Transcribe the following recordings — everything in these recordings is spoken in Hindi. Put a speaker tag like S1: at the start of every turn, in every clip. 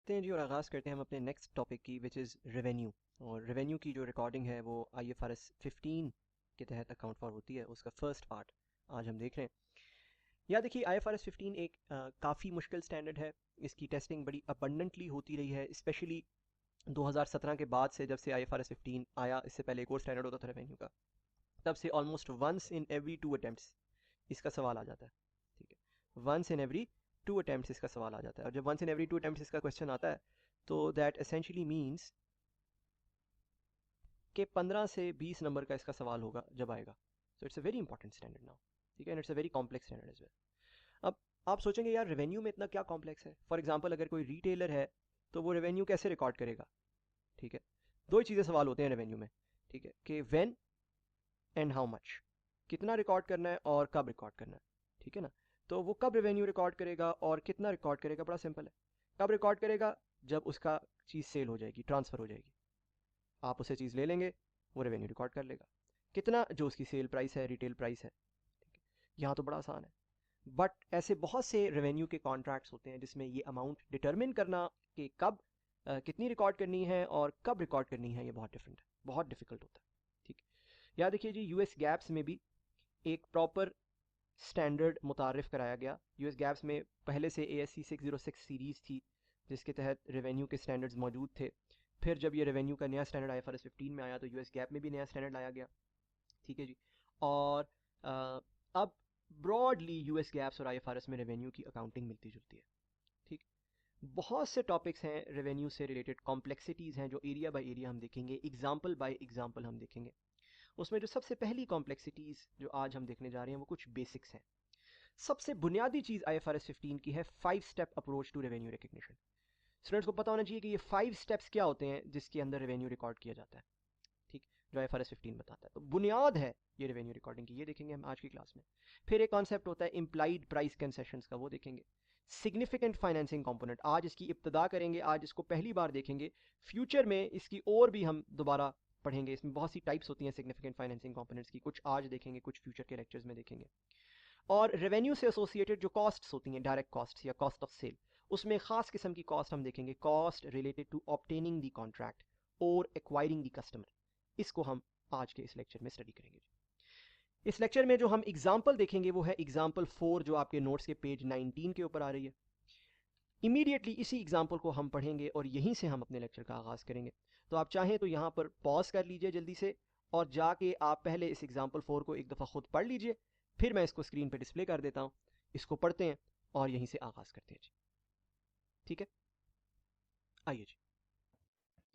S1: करते हैं जी और आगाज़ करते हैं हम अपने नेक्स्ट टॉपिक की विच इज़ रेवेन्यू। और रेवेन्यू की जो रिकॉर्डिंग है वो IFRS 15 के तहत अकाउंट फॉर होती है। उसका फर्स्ट पार्ट आज हम देख रहे हैं। या देखिए IFRS 15 एक काफ़ी मुश्किल स्टैंडर्ड है। इसकी टेस्टिंग बड़ी अबंडेंटली होती रही है, स्पेशली 2017 के बाद से। जब से IFRS 15 आया, इससे पहले एक और स्टैंडर्ड होता था रेवेन्यू का, तब से almost once in every 2 attempts इसका सवाल आ जाता है। ठीक है, वंस इन एवरी 2 अटेम्प्ट्स इसका सवाल आ जाता है। और जब वंस इन एवरी 2 अटेम्प्ट्स इसका क्वेश्चन आता है तो दैट एसेंशियली मीन्स कि 15 से 20 नंबर का इसका सवाल होगा जब आएगा। So it's a very important standard now. ठीक है, and it's a very complex standard as well. अब आप सोचेंगे यार रेवेन्यू में इतना क्या कॉम्प्लेक्स है। फॉर एग्जाम्पल अगर कोई रिटेलर है तो वो रेवेन्यू कैसे रिकॉर्ड करेगा। ठीक है, दो ही चीज़ें सवाल होते हैं रेवेन्यू में। ठीक है, कि व्हेन एंड हाउ मच, कितना रिकॉर्ड करना है और कब रिकॉर्ड करना है। ठीक है ना, तो वो कब रेवेन्यू रिकॉर्ड करेगा और कितना रिकॉर्ड करेगा, बड़ा सिंपल है। कब रिकॉर्ड करेगा, जब उसका चीज़ सेल हो जाएगी, ट्रांसफ़र हो जाएगी, आप उसे चीज़ ले लेंगे, वो रेवेन्यू रिकॉर्ड कर लेगा। कितना, जो उसकी सेल प्राइस है, रिटेल प्राइस है। ठीक है, यहाँ तो बड़ा आसान है। बट ऐसे बहुत से रेवेन्यू के कॉन्ट्रैक्ट्स होते हैं जिसमें ये अमाउंट डिटरमिन करना कि कब कितनी रिकॉर्ड करनी है और कब रिकॉर्ड करनी है, ये बहुत डिफरेंट है, बहुत डिफिकल्ट होता है। ठीक है, याद देखिए जी, यूएस गैप्स में भी एक प्रॉपर स्टैंडर्ड मुतारिफ कराया गया। यूएस गैप्स में पहले से ASC 606 सीरीज़ थी जिसके तहत रेवेन्यू के स्टैंडर्ड्स मौजूद थे। फिर जब ये रेवेन्यू का नया स्टैंडर्ड IFRS 15 में आया तो यूएस गैप में भी नया स्टैंडर्ड लाया गया। ठीक है जी, और अब ब्रॉडली यूएस गैप्स और IFRS में रेवेन्यू की अकाउंटिंग मिलती जुलती है। ठीक, बहुत से टॉपिक्स हैं रेवेन्यू से रिलेटेड, कॉम्प्लेक्सिटीज़ हैं जो एरिया बाय एरिया हम देखेंगे, एग्जाम्पल बाय एग्जाम्पल हम देखेंगे। उसमें जो सबसे पहली कॉम्प्लेक्सिटीज़ जो आज हम देखने जा रहे हैं वो कुछ बेसिक्स हैं। सबसे बुनियादी चीज़ IFRS 15 की है 5 step approach to revenue recognition. Students को पता होना चाहिए कि ये 5 स्टेप्स क्या होते हैं जिसके अंदर रेवेन्यू रिकॉर्ड किया जाता है। ठीक, जो IFRS 15 बताता है, तो बुनियाद है ये रेवेन्यू रिकॉर्डिंग की, ये देखेंगे हम आज की क्लास में। फिर एक कॉन्सेप्ट होता है इम्प्लाइड प्राइस कंसेशंस का, वो देखेंगे। सिग्निफिकेंट फाइनेंसिंग कंपोनेंट, आज इसकी इब्तदा करेंगे, आज इसको पहली बार देखेंगे। फ्यूचर में इसकी और भी हम दोबारा पढ़ेंगे। इसमें बहुत सी टाइप्स होती हैं सिग्निफिकेंट फाइनेंसिंग कंपोनेंट्स की, कुछ आज देखेंगे, कुछ फ्यूचर के लेक्चर्स में देखेंगे। और रेवेन्यू से एसोसिएटेड जो कॉस्ट्स होती हैं, डायरेक्ट कॉस्ट्स या कॉस्ट ऑफ सेल, उसमें खास किस्म की कॉस्ट हम देखेंगे, cost related to obtaining the contract और एक्वायरिंग द कस्टमर। इसको हम आज के इस लेक्चर में स्टडी करेंगे। इस लेक्चर में जो हम एग्जाम्पल देखेंगे वो है एग्जाम्पल 4, जो आपके नोट्स के पेज 19 के ऊपर आ रही है। इमीडिएटली इसी एग्जाम्पल को हम पढ़ेंगे और यहीं से हम अपने लेक्चर का आगाज़ करेंगे। तो आप चाहें तो यहाँ पर पॉज कर लीजिए जल्दी से, और जाके आप पहले इस एग्जाम्पल 4 को एक दफ़ा खुद पढ़ लीजिए, फिर मैं इसको स्क्रीन पर डिस्प्ले कर देता हूँ। इसको पढ़ते हैं और यहीं से आगाज़ करते हैं जी। ठीक है, आइए जी।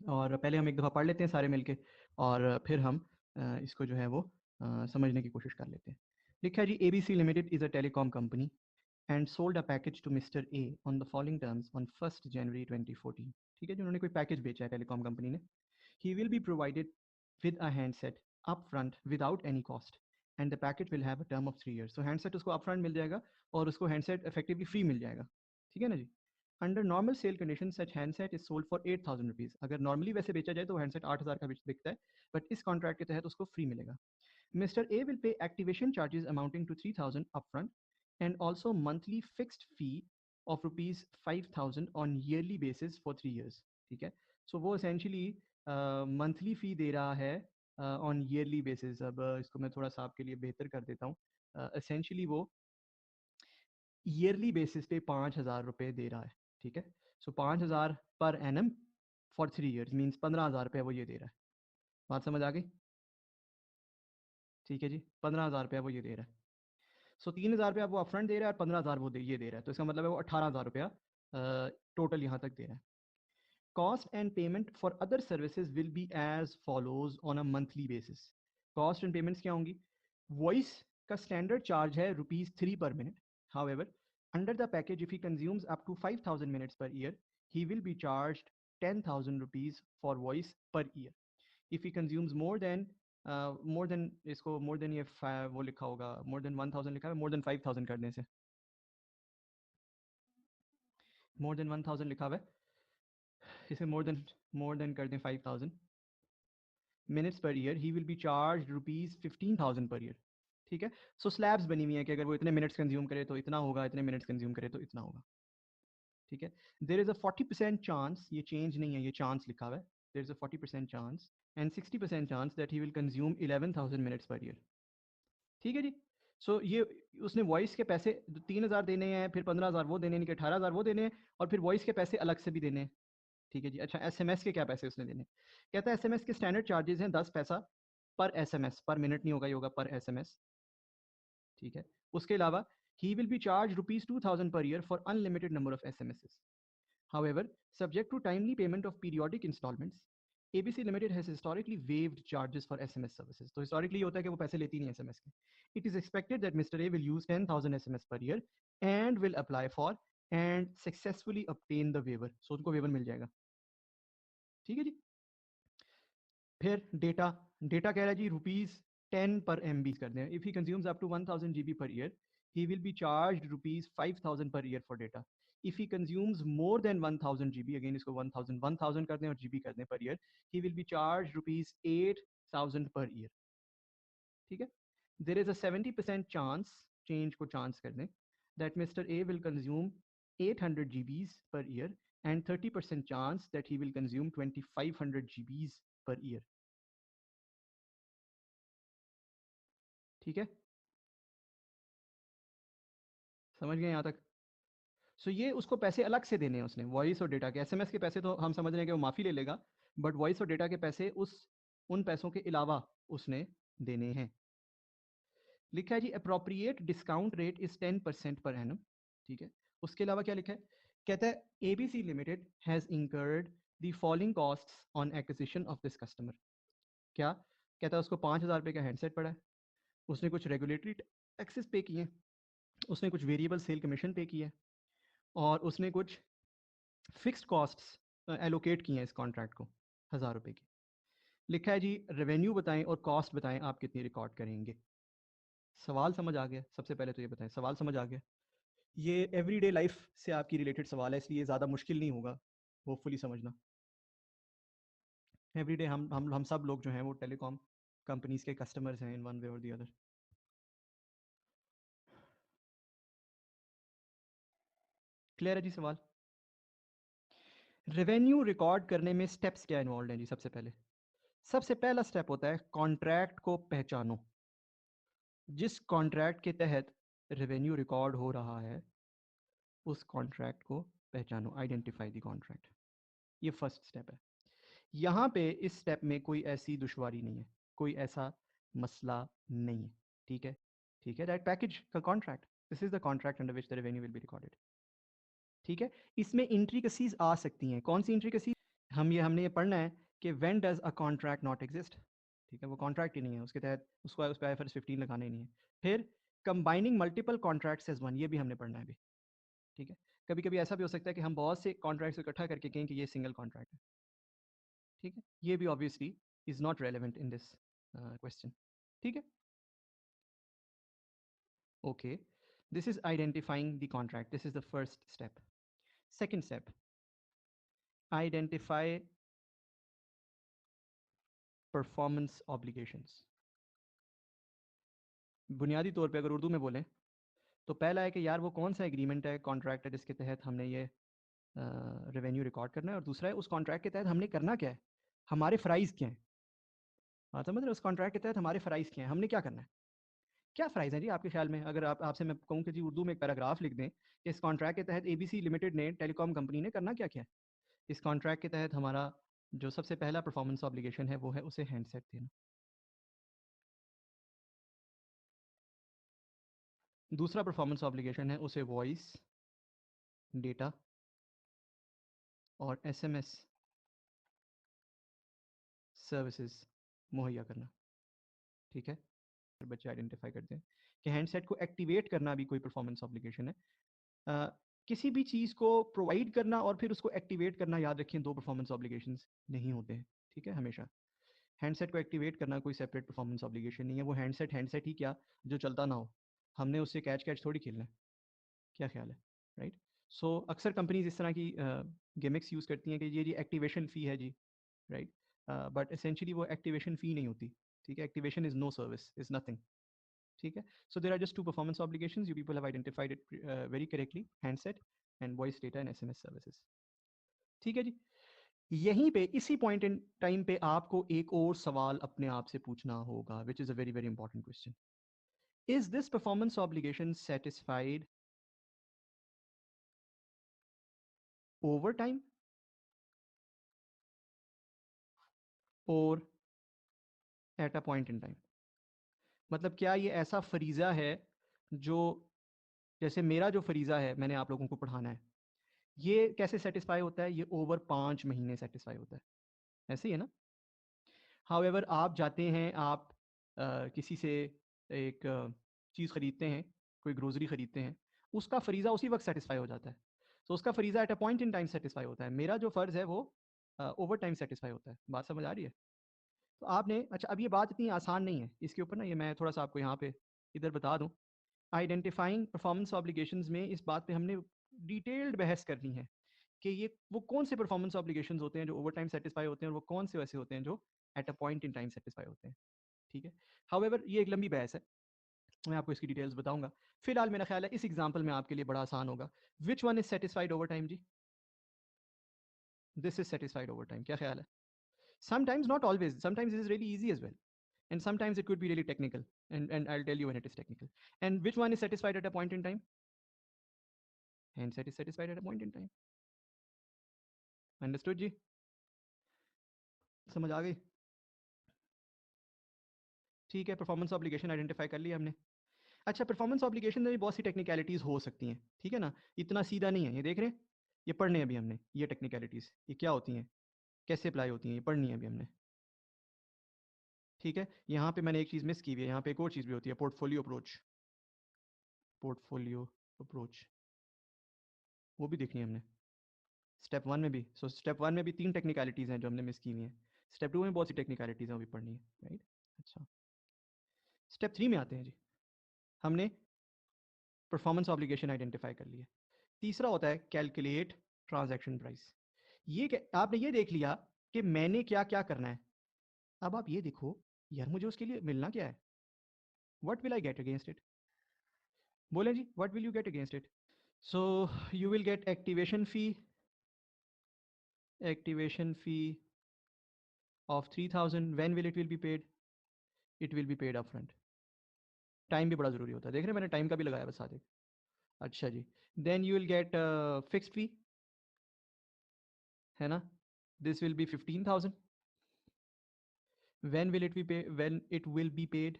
S2: और पहले हम एक दफ़ा पढ़ लेते हैं सारे मिलके, और फिर हम इसको जो है वो समझने की कोशिश कर लेते हैं। लिखा है जी, ABC limited is a telecom company and sold a package to mister A on the following terms on 1 January 2014। ठीक है जी, उन्होंने कोई पैकेज बेचा है टेलीकॉम कंपनी ने। He will be provided with a handset up front without any cost and the package will have a term of 3 years। तो हैंडसेट उसको अप फ्रंट मिल जाएगा और उसको हैंडसेट इफेक्टिवली फ्री मिल जाएगा। ठीक है ना जी। Under normal sale condition such handset is sold for 8,000 rupees. अगर नॉर्मली वैसे बेचा जाए तो हैंडसेट 8,000 का बिकता है, बट इस कॉन्ट्रैक्ट के तहत उसको फ्री मिलेगा। Mister A will pay activation charges amounting to 3,000 upfront and also monthly fixed fee of rupees 5,000 on yearly basis for 3 years। ठीक है, सो वो एसेंशली मंथली फ़ी दे रहा है ऑन ईयरली बेसिस। अब इसको मैं थोड़ा सा आपके लिए बेहतर कर देता हूँ। एसेंशली वो ईयरली बेसिस पे 5,000 रुपये दे रहा है। ठीक है, सो 5,000 per annum for 3 years means 15,000 रुपये वो ये दे रहा है। बात समझ आ गई? ठीक है जी, 15,000 रुपया वो ये दे रहा है। सो 3,000 रुपया वो अपफ्रंट दे रहा है और 15,000 वो ये दे रहा है, तो इसका मतलब है वो 18,000 रुपया टोटल यहाँ तक दे रहा है। Cost and payment for other services will be as follows on a monthly basis. Cost and payments क्या होंगी? वॉइस का स्टैंडर्ड चार्ज है ₹3 per minute. However, under the package, if he consumes up to 5,000 minutes per year, he will be charged 10,000 rupees for voice per year. If he consumes more than इसको more than ये वो लिखा होगा, more than 1,000 लिखा है, more than 5,000 करने से, more than 1,000 लिखा हुआ है, इसे more than कर दें 5,000 minutes per year, he will be charged rupees 15,000 per year। ठीक है, सो स्लैब्स बनी हुई है कि अगर वो इतने मिनट्स कंज्यूम करे तो इतना होगा, इतने मिनट्स कंज्यूम करे तो इतना होगा। ठीक है. देयर इज अ 40% चांस, ये चेंज नहीं है, ये चांस लिखा हुआ है, there is a 40% chance and 60% chance that he will consume 11,000 minutes per year. ठीक है जी. सो ये उसने वॉइस के पैसे 3,000 देने हैं, फिर 15,000 वो देने हैं, कि 18,000 वो देने हैं, और फिर वॉइस के पैसे अलग से भी देने हैं. ठीक है जी. अच्छा, एसएमएस के क्या पैसे उसने देने? कहता है एसएमएस के स्टैंडर्ड चार्जेस हैं 10 पैसा पर एसएमएस, पर मिनट नहीं होगा, ये होगा पर एसएमएस. ठीक है. उसके अलावा he will be charge ₹2,000 per year for unlimited number of SMSs. However, subject to timely payment of periodic installments, ABC Limited has historically waived charges for SMS services. तो historically ये होता है कि वो पैसे लेती नहीं SMS के. It is expected that Mr. A will use 10,000 SMS per year and will apply for and successfully obtain the waiver. So उनको waiver मिल जाएगा. ठीक है जी. फिर डेटा, डेटा कह रहा है जी ₹10 per MB कर दें. If he consumes up to 1000 GB per year, he will be charged ₹5,000 per year for data. If he consumes more than 1000 GB, again इसको 1000 कर दें और GB कर दें per year, he will be charged ₹8,000 per year. ठीक है. There is a 70% chance, change को chance कर दें, that Mr. A will consume 800 GBs per year and 30% chance that he will consume 2500 GBs per year. ठीक है. समझ गए यहाँ तक? सो ये उसको पैसे अलग से देने हैं उसने, वॉइस और डेटा के. एसएमएस के पैसे तो हम समझ रहे हैं कि वो माफ़ी ले लेगा, बट वॉइस और डेटा के पैसे उन पैसों के अलावा उसने देने हैं. लिखा है जी appropriate discount rate is 10% per annum. ठीक है. उसके अलावा क्या लिखा है? कहता है ABC limited has incurred the following costs on acquisition of this customer. क्या कहता है? उसको 5,000 रुपये का हैंडसेट पड़ा है, उसने कुछ रेगुलेटरी टैक्सेस पे किए, उसने कुछ वेरिएबल सेल कमीशन पे किया है, और उसने कुछ फिक्स्ड कॉस्ट्स एलोकेट किए हैं इस कॉन्ट्रैक्ट को 1,000 रुपये की. लिखा है जी रेवेन्यू बताएं और कॉस्ट बताएं आप कितनी रिकॉर्ड करेंगे. सवाल समझ आ गया? सबसे पहले तो ये बताएं, सवाल समझ आ गया? ये एवरीडे लाइफ से आपकी रिलेटेड सवाल है, इसलिए ज़्यादा मुश्किल नहीं होगा, होपफुली समझना. एवरीडे हम सब लोग जो हैं वो टेलीकॉम कंपनीज के कस्टमर्स हैं इन वन वे और दी अदर. क्लियर है जी सवाल? रेवेन्यू रिकॉर्ड करने में स्टेप्स क्या इन्वॉल्व हैं जी? सबसे पहला स्टेप होता है कॉन्ट्रैक्ट को पहचानो. जिस कॉन्ट्रैक्ट के तहत रेवेन्यू रिकॉर्ड हो रहा है उस कॉन्ट्रैक्ट को पहचानो, आइडेंटिफाई द कॉन्ट्रैक्ट. ये फर्स्ट स्टेप है. यहाँ पे इस स्टेप में कोई ऐसी दुश्वारी नहीं है, कोई ऐसा मसला नहीं है. ठीक है. ठीक है. दैट पैकेज का contract, this is the contract under which the revenue will be recorded. ठीक है. इसमें इंट्रिकसीज आ सकती हैं. कौन सी इंट्रिकसीज? हमने ये पढ़ना है कि when does a contract not exist. ठीक है. वो कॉन्ट्रैक्ट ही नहीं है, उसके तहत उसको उस पर IFRS 15 लगाना ही नहीं है. फिर combining multiple contracts as one, ये भी हमने पढ़ना है अभी. ठीक है. कभी कभी ऐसा भी हो सकता है कि हम बहुत से कॉन्ट्रैक्ट्स इकट्ठा करके कहें कि ये सिंगल कॉन्ट्रैक्ट है. ठीक है. ये भी obviously is not relevant in this question. ठीक है. Okay. This is identifying the contract, this is the first step. Second step, identify performance obligations. बुनियादी तौर पे अगर उर्दू में बोलें तो पहला है कि यार वो कौन सा एग्रीमेंट है, कॉन्ट्रैक्ट है जिसके तहत हमने ये रेवेन्यू रिकॉर्ड करना है, और दूसरा है उस कॉन्ट्रैक्ट के तहत हमने करना क्या है, हमारे फ़राइज़ क्या हैं. हाँ, समझ रहे हो? उस कॉन्ट्रैक्ट के तहत हमारे फ़राइज़ क्या हैं, हमने क्या करना है. क्या फ़राइज़ हैं जी आपके ख्याल में? अगर आपसे मैं कहूँ कि जी उर्दू में एक पैराग्राफ लिख दें कि इस कॉन्ट्रैक्ट के तहत एबीसी लिमिटेड ने, टेलीकॉम कंपनी ने करना क्या क्या है. इस कॉन्ट्रैक्ट के तहत हमारा जो सबसे पहला परफॉर्मेंस ऑब्लिगेशन है वो है उसे हैंडसेट देना. दूसरा परफॉर्मेंस ऑब्लिगेशन है उसे वॉइस, डेटा और एसएमएस सर्विसेज मुहैया करना. ठीक है. बच्चे आइडेंटिफाई करते हैं कि हैंडसेट को एक्टिवेट करना भी कोई परफॉर्मेंस ऑब्लिगेशन है. अ, किसी भी चीज़ को प्रोवाइड करना और फिर उसको एक्टिवेट करना, याद रखें, दो परफॉर्मेंस ऑब्लिगेशंस नहीं होते हैं. ठीक है. हमेशा हैंडसेट को एक्टिवेट करना कोई सेपरेट परफॉर्मेंस ऑब्लिगेशन नहीं है. वो हैंडसेट हैंडसेट ही क्या, जो चलता ना हो, हमने उससे कैच कैच थोड़ी खेलना है. क्या ख्याल है? राइट. सो अक्सर कंपनीज इस तरह की गिमिक्स यूज़ करती हैं कि ये जी एक्टिवेशन फ़ी है जी. राइट. बट एसेंशियली वो एक्टिवेशन फ़ी नहीं होती. ठीक है. Activation is no service, is nothing. ठीक है. So there are just two performance obligations, you people have identified it very correctly. Handset and voice data and SMS services. ठीक है जी। यहीं पे इसी पॉइंट इन टाइम पे आपको एक और सवाल अपने आप से पूछना होगा, which is a very very important question. Is this performance obligation satisfied over time और at a point in time? मतलब क्या ये ऐसा फरीज़ा है जो, जैसे मेरा जो फरीज़ा है मैंने आप लोगों को पढ़ाना है, ये कैसे सेटिस्फाई होता है? ये ओवर 5 महीने सेटिस्फाई होता है, ऐसे ही है ना? हाउएवर आप जाते हैं, आप किसी से एक चीज़ ख़रीदते हैं, कोई ग्रोसरी ख़रीदते हैं, उसका फरीज़ा उसी वक्त सेटिस्फाई हो जाता है। तो उसका फरीज़ा at a point in time satisfy होता है। मेरा जो फ़र्ज़ है वो ओवर टाइम सेटिस्फाई होता है। बात समझ आ रही है? तो आपने, अच्छा अब ये बात इतनी आसान नहीं है, इसके ऊपर ना ये मैं थोड़ा सा आपको यहाँ पे इधर बता दूँ। आइडेंटिफाइंग परफॉर्मेंस ऑब्लिगेशंस में इस बात पे हमने डिटेल्ड बहस करनी है कि ये वो कौन से परफॉर्मेंस ऑब्लिगेशंस होते हैं जो ओवर टाइम सेटिस्फाई होते हैं, और वो कौन से वैसे होते हैं जो eight a point in time satisfy होते हैं। ठीक है। हाउएवर ये एक लंबी बहस है, मैं आपको इसकी डिटेल्स बताऊंगा। फिलहाल मेरा ख्याल है इस एग्जांपल में आपके लिए बड़ा आसान होगा। Which one is satisfied over time जी? This is satisfied over time. क्या ख्याल है? Sometimes, not always, sometimes it is really easy as well, and sometimes it could be really technical, and I'll tell you when it is technical. And which one is satisfied at a point in time? Hence it is satisfied at a point in time. Understood जी? समझ आ गई? ठीक है, परफॉर्मेंस ऑब्लिगेशन आइडेंटिफाई कर लिया हमने। अच्छा, परफॉर्मेंस ऑब्लिगेशन में भी बहुत सी टेक्निकलिटीज़ हो सकती हैं, ठीक है ना? इतना सीधा नहीं है, ये देख रहे हैं, ये पढ़ने हैं अभी हमने, ये टेक्निकलिटीज़ ये क्या होती हैं, कैसे अप्लाई होती हैं, ये पढ़नी है अभी हमने। ठीक है, यहाँ पे मैंने एक चीज़ मिस की हुई है, यहाँ पे एक और चीज़ भी होती है, पोर्टफोलियो अप्रोच। पोर्टफोलियो अप्रोच वो भी देखनी है हमने स्टेप 1 में भी। सो स्टेप 1 में भी 3 टेक्निकलिटीज़ हैं जो हमने मिस की हुई हैं। स्टेप 2 में बहुत सी टेक्निकलिटीज़ हैं, वो भी पढ़नी है, राइट? अच्छा, स्टेप 3 में आते हैं जी। हमने परफॉर्मेंस ऑब्लिगेशन आइडेंटिफाई कर लिया। तीसरा होता है कैलकुलेट ट्रांजैक्शन प्राइस। ये आपने ये देख लिया कि मैंने क्या क्या करना है। अब आप ये देखो, यार मुझे उसके लिए मिलना क्या है? What will I get against it? बोले जी, what will you get against it? So you will get activation fee of 3000. when will it will be paid? It will be paid upfront. Time भी बड़ा ज़रूरी होता है, देख रहे हैं मैंने टाइम का भी लगाया बस साथ एक। अच्छा जी, then you will get fixed fee, है ना? This will be 15,000. when will it be paid? when it will be paid?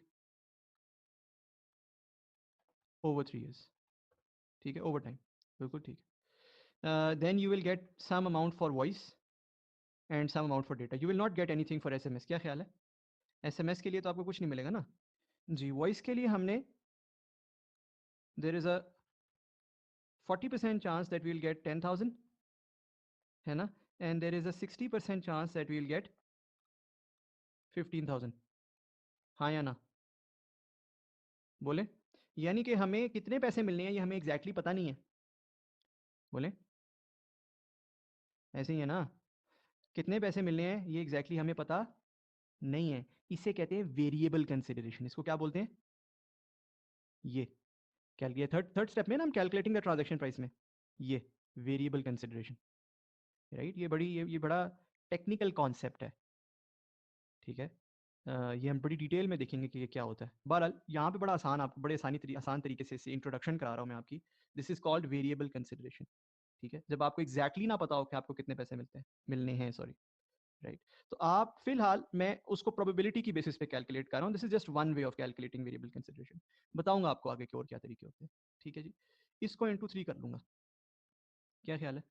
S2: over 3 years. ठीक है, ओवर टाइम, बिल्कुल ठीक है। Then you will get some amount for voice and some amount for data. You will not get anything for SMS। क्या ख्याल है? SMS के लिए तो आपको कुछ नहीं मिलेगा ना जी। वॉइस के लिए हमने, there is a 40% chance that we will get 10,000, है ना? And there is a 60% chance that we will get 15,000। हाँ या ना? बोले, यानी कि हमें कितने पैसे मिलने हैं ये हमें एग्जैक्टली पता नहीं है। बोले, ऐसे ही है ना? कितने पैसे मिलने हैं ये एग्जैक्टली हमें पता नहीं है। इसे कहते हैं वेरिएबल कंसिडरेशन। इसको क्या बोलते हैं? ये कैलकुलेट थर्ड थर्ड स्टेप में ना, हम कैलकुलेटिंग द ट्रांजैक्शन प्राइस में, ये वेरिएबल कंसिडरेशन, राइट? ये बड़ा टेक्निकल कॉन्सेप्ट है, ठीक है? ये हम बड़ी डिटेल में देखेंगे कि ये क्या होता है। बहरहाल यहाँ पे बड़ा आसान, आपको बड़े आसान तरीके से इंट्रोडक्शन करा रहा हूँ मैं आपकी। This is called variable consideration. ठीक है, जब आपको एग्जैक्टली ना पता हो कि आपको कितने पैसे मिलने हैं, सॉरी, राइट? तो आप फिलहाल, मैं उसको प्रोबेबिलिटी की बेसिस पे कैलकुलेट कर रहा हूँ। This is just one way of calculating variable consideration. बताऊंगा आपको आगे के और क्या तरीके होते हैं। ठीक है जी, इसको इंटू 3 कर लूंगा, क्या ख्याल है?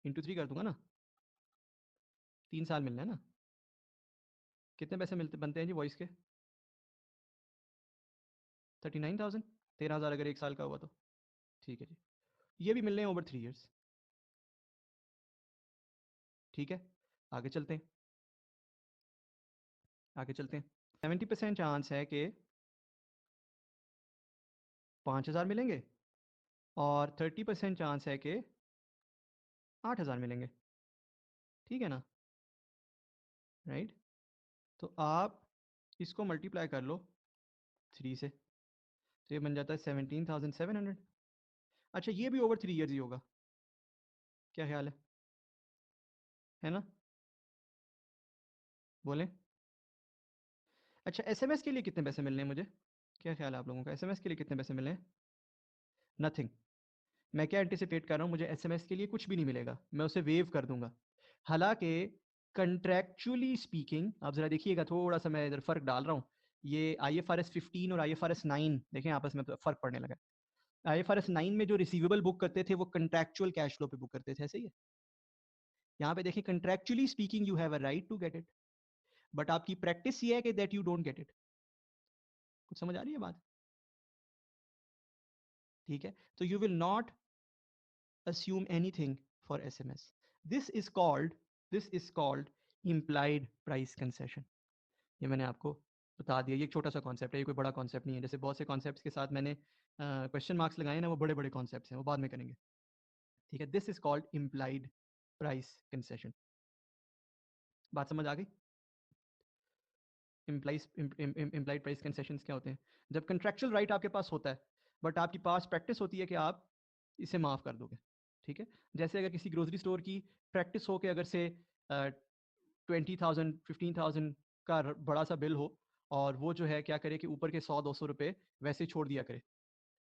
S2: इंटू 3 कर दूंगा ना, 3 साल मिलना है ना? कितने पैसे मिलते बनते हैं जी वॉइस के? 39,000। 13,000 अगर 1 साल का हुआ तो। ठीक है जी, ये भी मिलने हैं ओवर 3 ईयर्स। ठीक है, आगे चलते हैं, आगे चलते हैं। 70% चांस है कि 5,000 मिलेंगे, और 30% चांस है कि 8,000 मिलेंगे। ठीक है ना? राइट? तो आप इसको मल्टीप्लाई कर लो 3 से, तो ये बन जाता है 17,700। अच्छा ये भी ओवर 3 ईयर्स ही होगा, क्या ख्याल है ना? बोलें। अच्छा एसएमएस के लिए कितने पैसे मिलने हैं मुझे, क्या ख्याल है आप लोगों का, एसएमएस के लिए कितने पैसे मिले हैं? नथिंग। मैं क्या एंटिसिपेट कर रहा हूँ, मुझे एसएमएस के लिए कुछ भी नहीं मिलेगा, मैं उसे वेव कर दूंगा। हालांकि कंट्रैक्चुअली स्पीकिंग, आप जरा देखिएगा, थोड़ा सा मैं इधर फर्क डाल रहा हूँ। ये IFRS 15 और IFRS 9 देखें आपस में तो फर्क पड़ने लगा। IFRS 9 में जो रिसीवेबल बुक करते थे वो कंट्रैक्चुअल कैश फ्लो पे बुक करते थे, ऐसे ही है। यहाँ पे देखें contractually speaking you have a right to get it, but आपकी प्रैक्टिस ये है कि that you don't get it. कुछ समझ आ रही है बात? ठीक है, तो you will not assume anything for SMS. This is called implied price concession. ये मैंने आपको बता दिया, ये एक छोटा सा कॉन्सेप्ट है, ये कोई बड़ा कॉन्सेप्ट नहीं है। जैसे बहुत से कॉन्सेप्ट्स के साथ मैंने क्वेश्चन मार्क्स लगाए ना, वो बड़े बड़े कॉन्सेप्ट्स हैं, वो बाद में करेंगे। ठीक है, this is called implied price concession. बात समझ आ गई? इम्प्लाइड प्राइस कंसेशंस क्या होते हैं? जब कंट्रैक्चुअल राइट आपके पास होता है बट आपके पास प्रैक्टिस होती है कि आप इसे माफ़ कर दोगे। ठीक है, जैसे अगर किसी ग्रोसरी स्टोर की प्रैक्टिस हो कि अगर से 20,000 15,000 का बड़ा सा बिल हो, और वो जो है क्या करे कि ऊपर के 100-200 रुपए वैसे छोड़ दिया करे।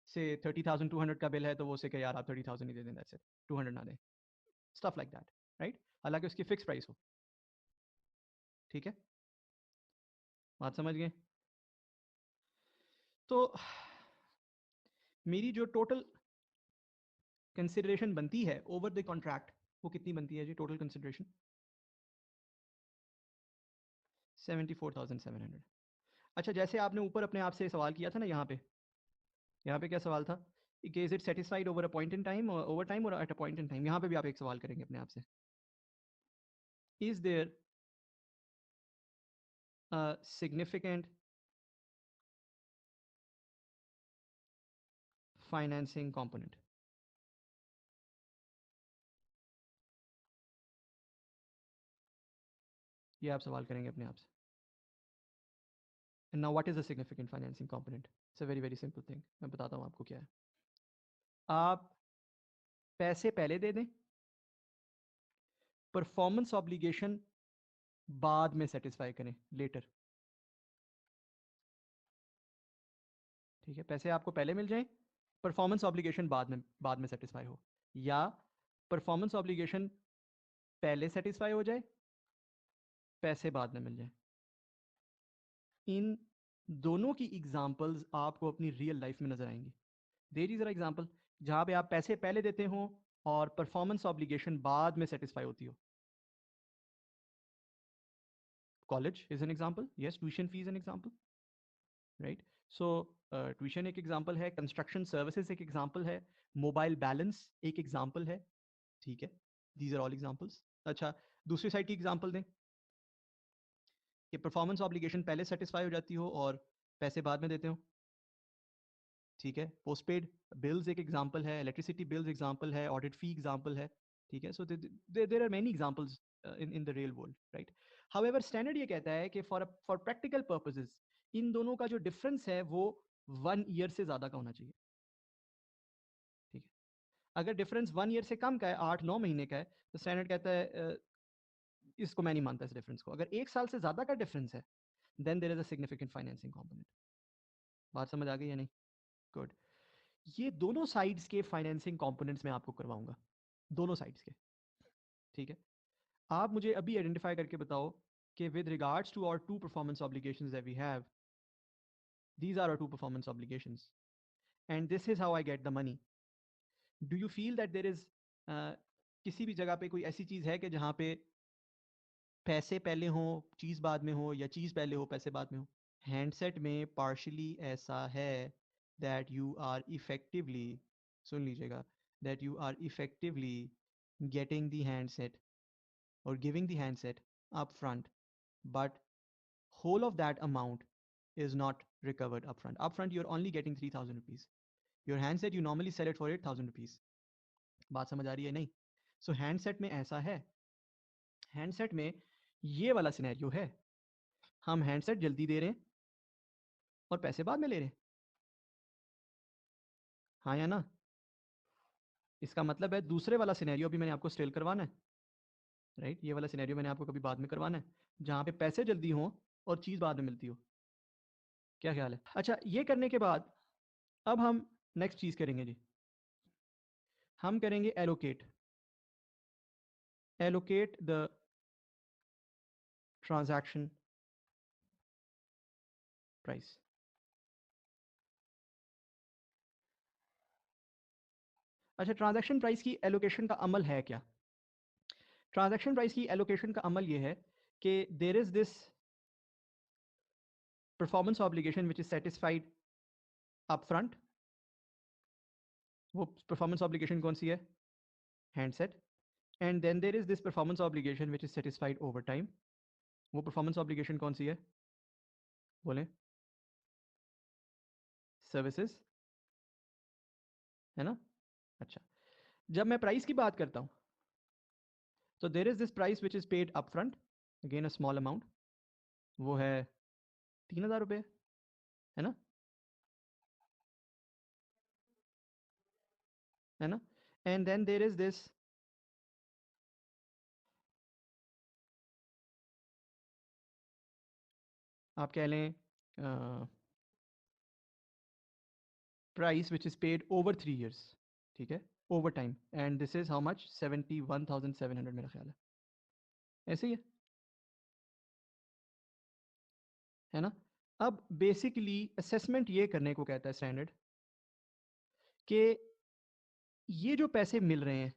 S2: से 30,200 का बिल है तो वो उसे कहे यार आप 30,000 ही दे दें, दैट्स इट, 200 ना दें, स्टफ लाइक दैट, राइट? हालांकि उसकी फिक्स प्राइस हो। ठीक है, बात समझ गए? तो मेरी जो टोटल कंसिडरेशन बनती है ओवर द कॉन्ट्रैक्ट, वो कितनी बनती है जी टोटल कंसिडरेशन? 74,700। अच्छा जैसे आपने ऊपर अपने आप से सवाल किया था ना, यहाँ पे क्या सवाल था कि is it satisfied over a point in time, over time और at a point in time? यहाँ पे भी आप एक सवाल करेंगे अपने आप से, is there significant financing component? ये आप सवाल करेंगे अपने आप से। And now what is the significant financing component? It's a very very simple thing, मैं बताता हूँ आपको क्या है। आप पैसे पहले दे दें, परफॉर्मेंस ऑब्लिगेशन बाद में सेटिस्फाई करें, लेटर। ठीक है, पैसे आपको पहले मिल जाएं, परफॉर्मेंस ऑब्लिगेशन बाद में सेटिस्फाई हो, या परफॉर्मेंस ऑब्लिगेशन पहले सेटिस्फाई हो जाए, पैसे बाद में मिल जाए। इन दोनों की एग्जांपल्स आपको अपनी रियल लाइफ में नजर आएंगी। दे दीजिए जरा एग्जांपल जहां पे आप पैसे पहले देते हो और परफॉर्मेंस ऑब्लिगेशन बाद में सेटिस्फाई होती हो। College is an example, yes, tuition fees an example, right? So tuition एक एग्जांपल है, कंस्ट्रक्शन सर्विसेज एक एग्जांपल है, मोबाइल बैलेंस एक एग्जांपल है। ठीक है, दीज आर ऑल एग्जांपल्स। अच्छा, दूसरी साइड की एग्जांपल दें कि परफॉर्मेंस ऑब्लिगेशन पहले सेटिस्फाई हो जाती हो और पैसे बाद में देते हो। ठीक है, पोस्टपेड बिल्स एक एग्जांपल है, इलेक्ट्रिसिटी बिल्स एग्जांपल है, ऑडिट फी एग्जांपल है। ठीक है, so there are many examples in the real world, right? However standard ये कहता है कि फॉर प्रैक्टिकल पर्पसेस इन दोनों का जो डिफरेंस है वो 1 ईयर से ज्यादा का होना चाहिए। ठीक है, अगर डिफरेंस 1 ईयर से कम का है, 8-9 महीने का है, तो स्टैंडर्ड कहता है इसको मैं नहीं मानता इस डिफरेंस को। अगर 1 साल से ज्यादा का डिफरेंस है then there is a significant financing component. बात समझ आ गई या नहीं? गुड। ये दोनों साइड्स के फाइनेंसिंग कंपोनेंट्स मैं आपको करवाऊंगा, दोनों साइड्स के। ठीक है, आप मुझे अभी आइडेंटिफाई करके बताओ कि with regards to our two performance obligations that we have, these are our two performance obligations and this is how I get the money. Do you feel that there is किसी भी जगह पे कोई ऐसी चीज है कि जहां पे पैसे पहले हो चीज बाद में हो, या चीज पहले हो पैसे बाद में हो? हैंडसेट में पार्शली ऐसा है दैट यू आर इफेक्टिवली, सुन लीजिएगा, that you are effectively getting the handset or giving the handset upfront, but whole of that amount is not recovered upfront. Upfront you're only getting 3,000 rupees. Your handset you normally sell it for 8,000 rupees. बात समझ आ रही है नहीं? सो हैंडसेट में ऐसा है, हैंडसेट में ये वाला सिनेरियो है, हम हैंडसेट जल्दी दे रहे हैं और पैसे बाद में ले रहे हैं, हाँ या ना? इसका मतलब है दूसरे वाला सिनेरियो भी मैंने आपको स्टिल करवाना है, राइट? ये वाला सिनेरियो मैंने आपको कभी बाद में करवाना है, जहाँ पे पैसे जल्दी हों और चीज़ बाद में मिलती हो। क्या ख्याल है? अच्छा, ये करने के बाद अब हम नेक्स्ट चीज़ करेंगे जी, हम करेंगे allocate, allocate the transaction price. अच्छा, ट्रांजैक्शन प्राइस की एलोकेशन का अमल है क्या? ट्रांजैक्शन प्राइस की एलोकेशन का अमल ये है कि there is this performance obligation which is satisfied up front. वो परफॉर्मेंस ऑब्लिगेशन कौन सी है? Handset. And then there is this performance obligation which is satisfied over time. वो परफॉर्मेंस ऑब्लिगेशन कौन सी है? बोलें। सर्विसेज, है ना? अच्छा, जब मैं प्राइस की बात करता हूँ तो there is this price which is paid up front, again a small amount, वो है 3,000 रुपये, है ना? है ना? And then there is this आप कह लें price which is paid over 3 years, ठीक है, over time, and this is how much? 71,700 मेरा ख्याल ऐसे ही है ना? अब बेसिकली असेसमेंट ये करने को कहता है स्टैंडर्ड कि ये जो पैसे मिल रहे हैं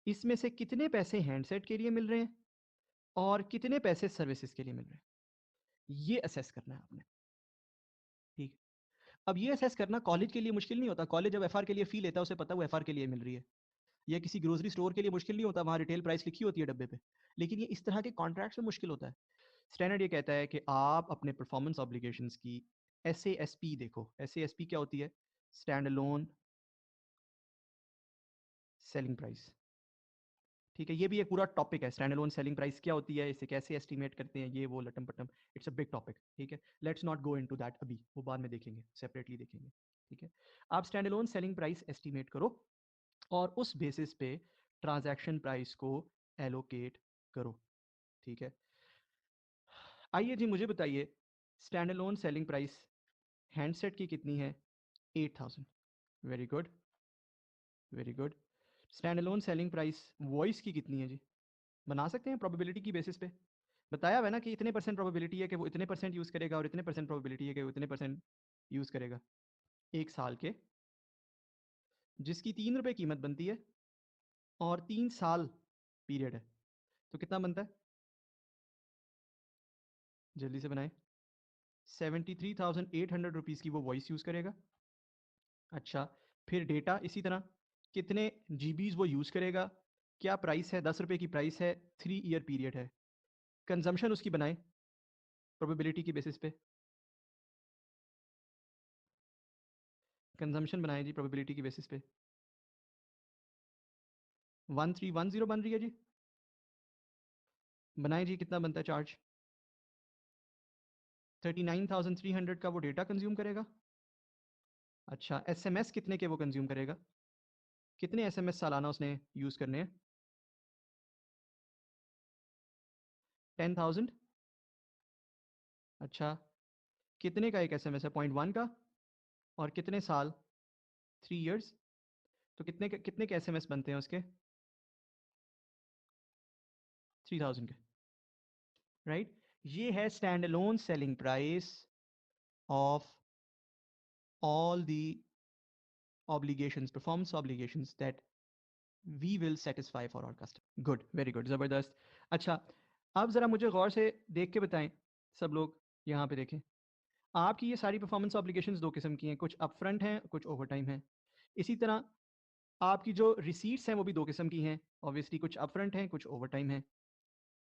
S2: इसमें से कितने पैसे हैंडसेट के लिए मिल रहे हैं और कितने पैसे सर्विसेज के लिए मिल रहे हैं, ये असेस करना है आपने, ठीक है? अब ये असेस करना कॉलेज के लिए मुश्किल नहीं होता, कॉलेज जब एफआर के लिए फी लेता है उसे पता है वो एफआर के लिए मिल रही है, या किसी ग्रोसरी स्टोर के लिए मुश्किल नहीं होता, वहाँ रिटेल प्राइस लिखी होती है डब्बे पे, लेकिन ये इस तरह के कॉन्ट्रैक्ट्स में मुश्किल होता है। स्टैंडर्ड ये कहता है कि आप अपने परफॉर्मेंस ऑब्लिगेशंस की एसएएसपी देखो। एसएएसपी क्या होती है? स्टैंड अलोन सेलिंग प्राइस, ठीक है? ये भी एक पूरा टॉपिक है, स्टैंड अलोन सेलिंग प्राइस क्या होती है, इसे कैसे एस्टिमेट करते हैं, ये वो लटम पटम, इट्स अ बिग टॉपिक, ठीक है? Let's not go into that अभी, वो बाद में देखेंगे, सेपरेटली देखेंगे, ठीक है? आप stand alone selling price estimate करो और उस बेसिस पे ट्रांजैक्शन प्राइस को एलोकेट करो, ठीक है? आइए जी, मुझे बताइए stand alone selling price handset की कितनी है? 8,000। Very good, very good. Stand alone selling price voice की कितनी है जी? बना सकते हैं प्रोबेबिलिटी की बेसिस पे। बताया हुआ है ना कि इतने परसेंट प्रोबेबिलिटी है कि वो इतने परसेंट यूज़ करेगा और इतने परसेंट प्रोबेबिलिटी है कि वो इतने परसेंट यूज़ करेगा। 1 साल के, जिसकी 3 रुपये कीमत बनती है और 3 साल पीरियड है, तो कितना बनता है? जल्दी से बनाए। 73,800 रुपीज़ की वो वॉइस यूज़ करेगा। अच्छा, फिर डेटा इसी तरह कितने जीबीज़ वो यूज़ करेगा, क्या प्राइस है? 10 रुपये की प्राइस है, 3 ईयर पीरियड है। कंजम्पशन उसकी बनाए प्रोबेबिलिटी की बेसिस पे, कंजम्पशन बनाए जी प्रोबेबिलिटी की बेसिस पे। 1310 बन रही है जी, बनाए जी, कितना बनता है चार्ज? 39,300 का वो डेटा कंज्यूम करेगा। अच्छा, एसएमएस कितने के वो कंज्यूम करेगा? कितने एसएमएस सालाना उसने यूज़ करने हैं? 10,000। अच्छा, कितने का एक एसएमएस है? 0.1 का, और कितने साल? 3 years। तो कितने के एसएमएस बनते हैं उसके? 3,000 के, राइट? ये है stand alone selling price of all the obligations, performance obligations that we will satisfy for our customer. Good, very good, ज़बरदस्त। अच्छा, अब ज़रा मुझे गौर से देख के बताएं, सब लोग यहाँ पे देखें। आपकी ये सारी परफॉर्मेंस ऑब्लिगेशंस दो किस्म की हैं, कुछ अप फ्रंट हैं, कुछ ओवर टाइम हैं। इसी तरह आपकी जो रिसीट्स हैं वो भी दो किस्म की हैं, ऑब्वियसली कुछ अप फ्रंट हैं, कुछ ओवर टाइम हैं,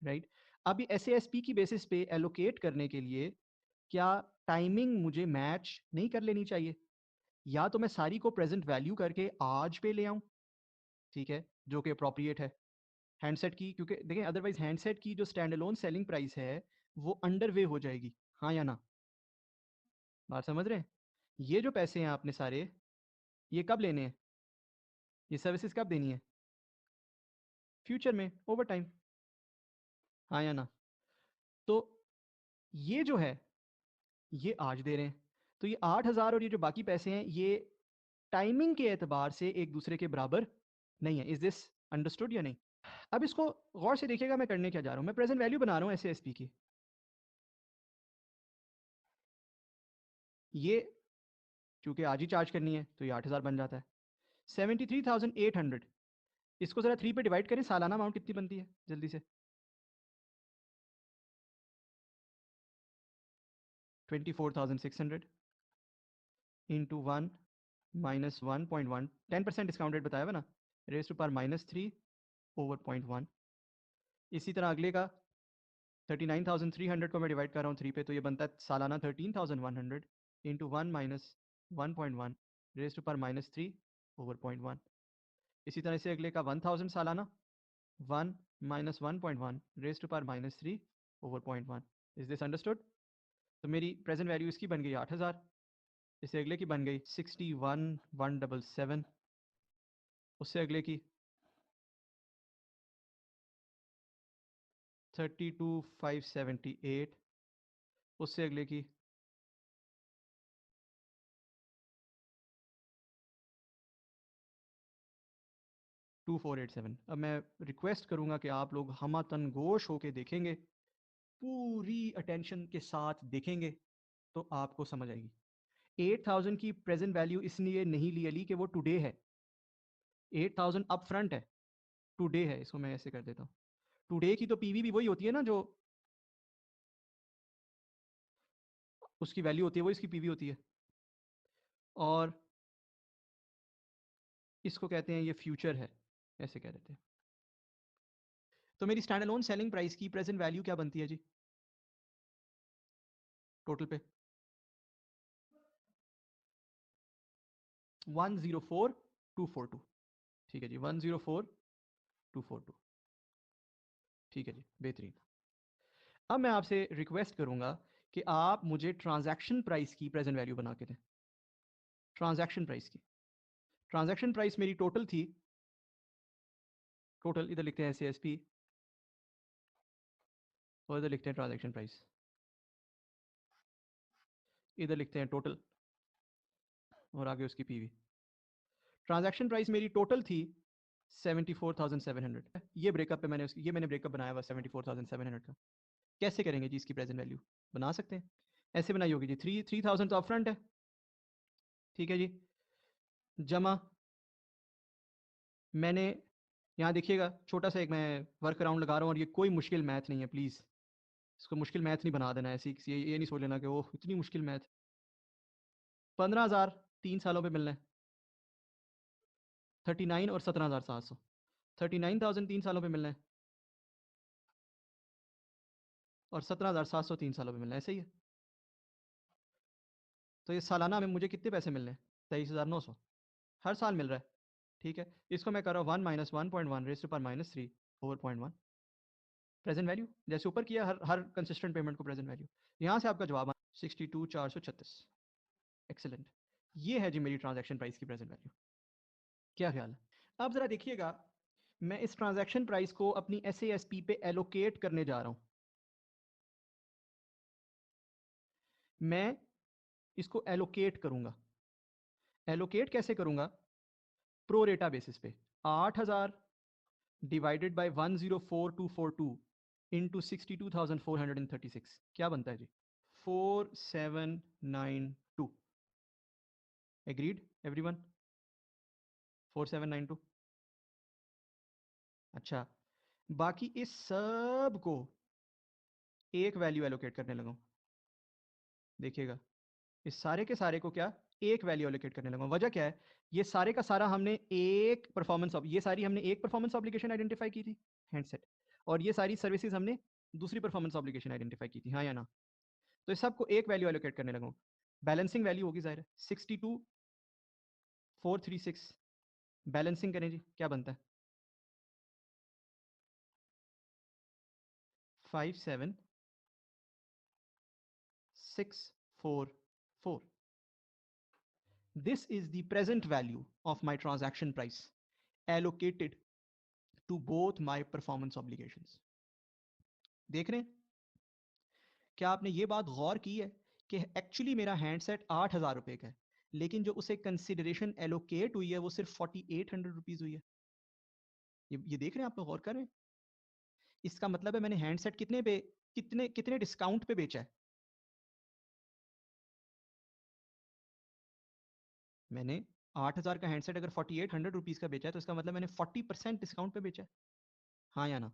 S2: राइट? अब ये एसएएसपी की बेसिस पे एलोकेट करने के लिए क्या टाइमिंग मुझे मैच नहीं कर लेनी चाहिए? या तो मैं सारी को प्रेजेंट वैल्यू करके आज पे ले आऊं, ठीक है, जो कि अप्रोप्रिएट है हैंडसेट की, क्योंकि देखें अदरवाइज हैंडसेट की जो स्टैंड अलोन सेलिंग प्राइस है वो अंडर वे हो जाएगी। हाँ या ना? बात समझ रहे हैं? ये जो पैसे हैं आपने सारे, ये कब लेने हैं? ये सर्विसेज कब देनी है? फ्यूचर में, ओवर टाइम। हाँ या ना? तो ये जो है ये आज दे रहे हैं, तो ये 8,000 और ये जो बाकी पैसे हैं ये टाइमिंग के एतबार से एक दूसरे के बराबर नहीं है। इज दिस अंडरस्टूड या नहीं? अब इसको गौर से देखिएगा, मैं करने क्या जा रहा हूं। मैं प्रेजेंट वैल्यू बना रहा हूं एसएएसपी की। ये चूंकि आज ही चार्ज करनी है तो ये 8,000 बन जाता है। 73,800 इसको जरा 3 पे डिवाइड करें, सालाना अमाउंट कितनी बनती है जल्दी से? 24,600 इंटू 1 माइनस 1.1, 10% डिस्काउंट रेट बताया हुआ ना, रेस टू पावर -3 ओवर 0.1। इसी तरह अगले का 39,300 को मैं डिवाइड कर रहा हूँ 3 पे, तो ये बनता है सालाना 13,100 into 1 minus 1.1 raise to power -3 over 0.1। इसी तरह से अगले का 1,000 सालाना 1 minus 1.1 raise to power -3 over 0.1। Is this understood? तो मेरी प्रेजेंट वैल्यू इसकी बन गई 8,000, इससे अगले की बन गई 61,177, उससे अगले की 32,578, उससे अगले की 2487। अब मैं रिक्वेस्ट करूंगा कि आप लोग हमतन गोश होके देखेंगे, पूरी अटेंशन के साथ देखेंगे तो आपको समझ आएगी। 8,000 की प्रेजेंट वैल्यू इसलिए नहीं ली अली कि वो टुडे है। 8,000 अप फ्रंट है, टुडे है। इसको मैं ऐसे कर देता हूँ, टुडे की तो पीवी भी वही होती है ना, जो उसकी वैल्यू होती है वो इसकी पीवी होती है। और इसको कहते हैं ये फ्यूचर है, ऐसे कह देते हैं। तो मेरी स्टैंड अलोन सेलिंग प्राइस की प्रेजेंट वैल्यू क्या बनती है जी टोटल पे? 104,242। ठीक है जी, 104,242। ठीक है जी, बेहतरीन। अब मैं आपसे रिक्वेस्ट करूंगा कि आप मुझे ट्रांजैक्शन प्राइस की प्रेजेंट वैल्यू बना के दें। ट्रांजैक्शन प्राइस की, ट्रांजैक्शन प्राइस मेरी टोटल थी, टोटल इधर लिखते हैं एसएएसपी और इधर लिखते हैं ट्रांजैक्शन प्राइस, इधर लिखते हैं टोटल और आगे उसकी पीवी। ट्रांजैक्शन प्राइस मेरी टोटल थी 74,700। ये ब्रेकअप पे मैंने उसकी, ये मैंने ब्रेकअप बनाया हुआ 74,700 का। कैसे करेंगे जी इसकी प्रेजेंट वैल्यू? बना सकते हैं, ऐसे बनाई होगी जी। 3,000 तो अपफ्रंट है, ठीक है जी, जमा मैंने यहाँ देखिएगा छोटा सा एक मैं वर्क अराउंड लगा रहा हूँ, और ये कोई मुश्किल मैथ नहीं है, प्लीज़ इसको मुश्किल मैथ नहीं बना देना ऐसी, ये नहीं सोच लेना कि ओह इतनी मुश्किल मैथ। 15,000 3 सालों पे मिलना है, 39 और 17,700, 39,000 3 सालों पे मिलना है और 17,700 3 सालों पे मिलना है, सही है। तो ये सालाना में मुझे कितने पैसे मिलने हैं? 23,900 हर साल मिल रहा है, ठीक है। इसको मैं कर रहा हूँ 1 minus 1.1 raise to power -3 over 0.1 present value, जैसे ऊपर किया हर कंसिस्टेंट पेमेंट को प्रेजेंट वैल्यू। यहाँ से आपका जवाब 62,436। एक्सेलेंट, ये है जी मेरी ट्रांजैक्शन प्राइस की प्रेजेंट वैल्यू। क्या ख्याल है? अब ज़रा देखिएगा, मैं इस ट्रांजैक्शन प्राइस को अपनी एसएएसपी पे एलोकेट करने जा रहा हूँ। मैं इसको एलोकेट करूँगा। एलोकेट कैसे करूँगा? प्रो रेटा बेसिस पे। 8,000 डिवाइडेड बाय 104,242 इंटू 62,436 क्या बनता है जी? 4792। Agreed everyone? 4792। अच्छा, बाकी इस सब को एक वैल्यू एलोकेट करने लगा हूं। देखिएगा, इस सारे के सारे को क्या एक वैल्यू एलोकेट करने लगा हूं। वजह क्या है? ये सारे का सारा हमने एक परफॉर्मेंस, ये सारी हमने एक परफॉर्मेंस ऑब्लिगेशन आइडेंटिफाई की थी, हैंडसेट, और ये सारी सर्विसेज हमने दूसरी परफॉर्मेंस ऑब्लिगेशन आइडेंटिफाई की थी, हाँ या ना? तो इस सबको एक वैल्यू एलोकेट करने लगा हूं। बैलेंसिंग वैल्यू होगी जाहिर है 62,436। बैलेंसिंग करें जी, क्या बनता है? 57,644। This is the present value of my transaction price. allocated to both my performance obligations. देख रहे हैं? क्या आपने ये बात गौर की है कि एक्चुअली मेरा हैंडसेट 8,000 रुपए का है, लेकिन जो उसे कंसिडरेशन एलोकेट हुई है वो सिर्फ 4,800 रुपीज हुई है. ये देख रहे हैं, आप लोग गौर कर रहे हैं? इसका मतलब है मैंने हैंडसेट कितने डिस्काउंट पे बेचा है. मैंने 8,000 का हैंडसेट अगर 4,800 रुपीज का बेचा है तो इसका मतलब मैंने 40% डिस्काउंट पे बेचा है. हाँ या ना?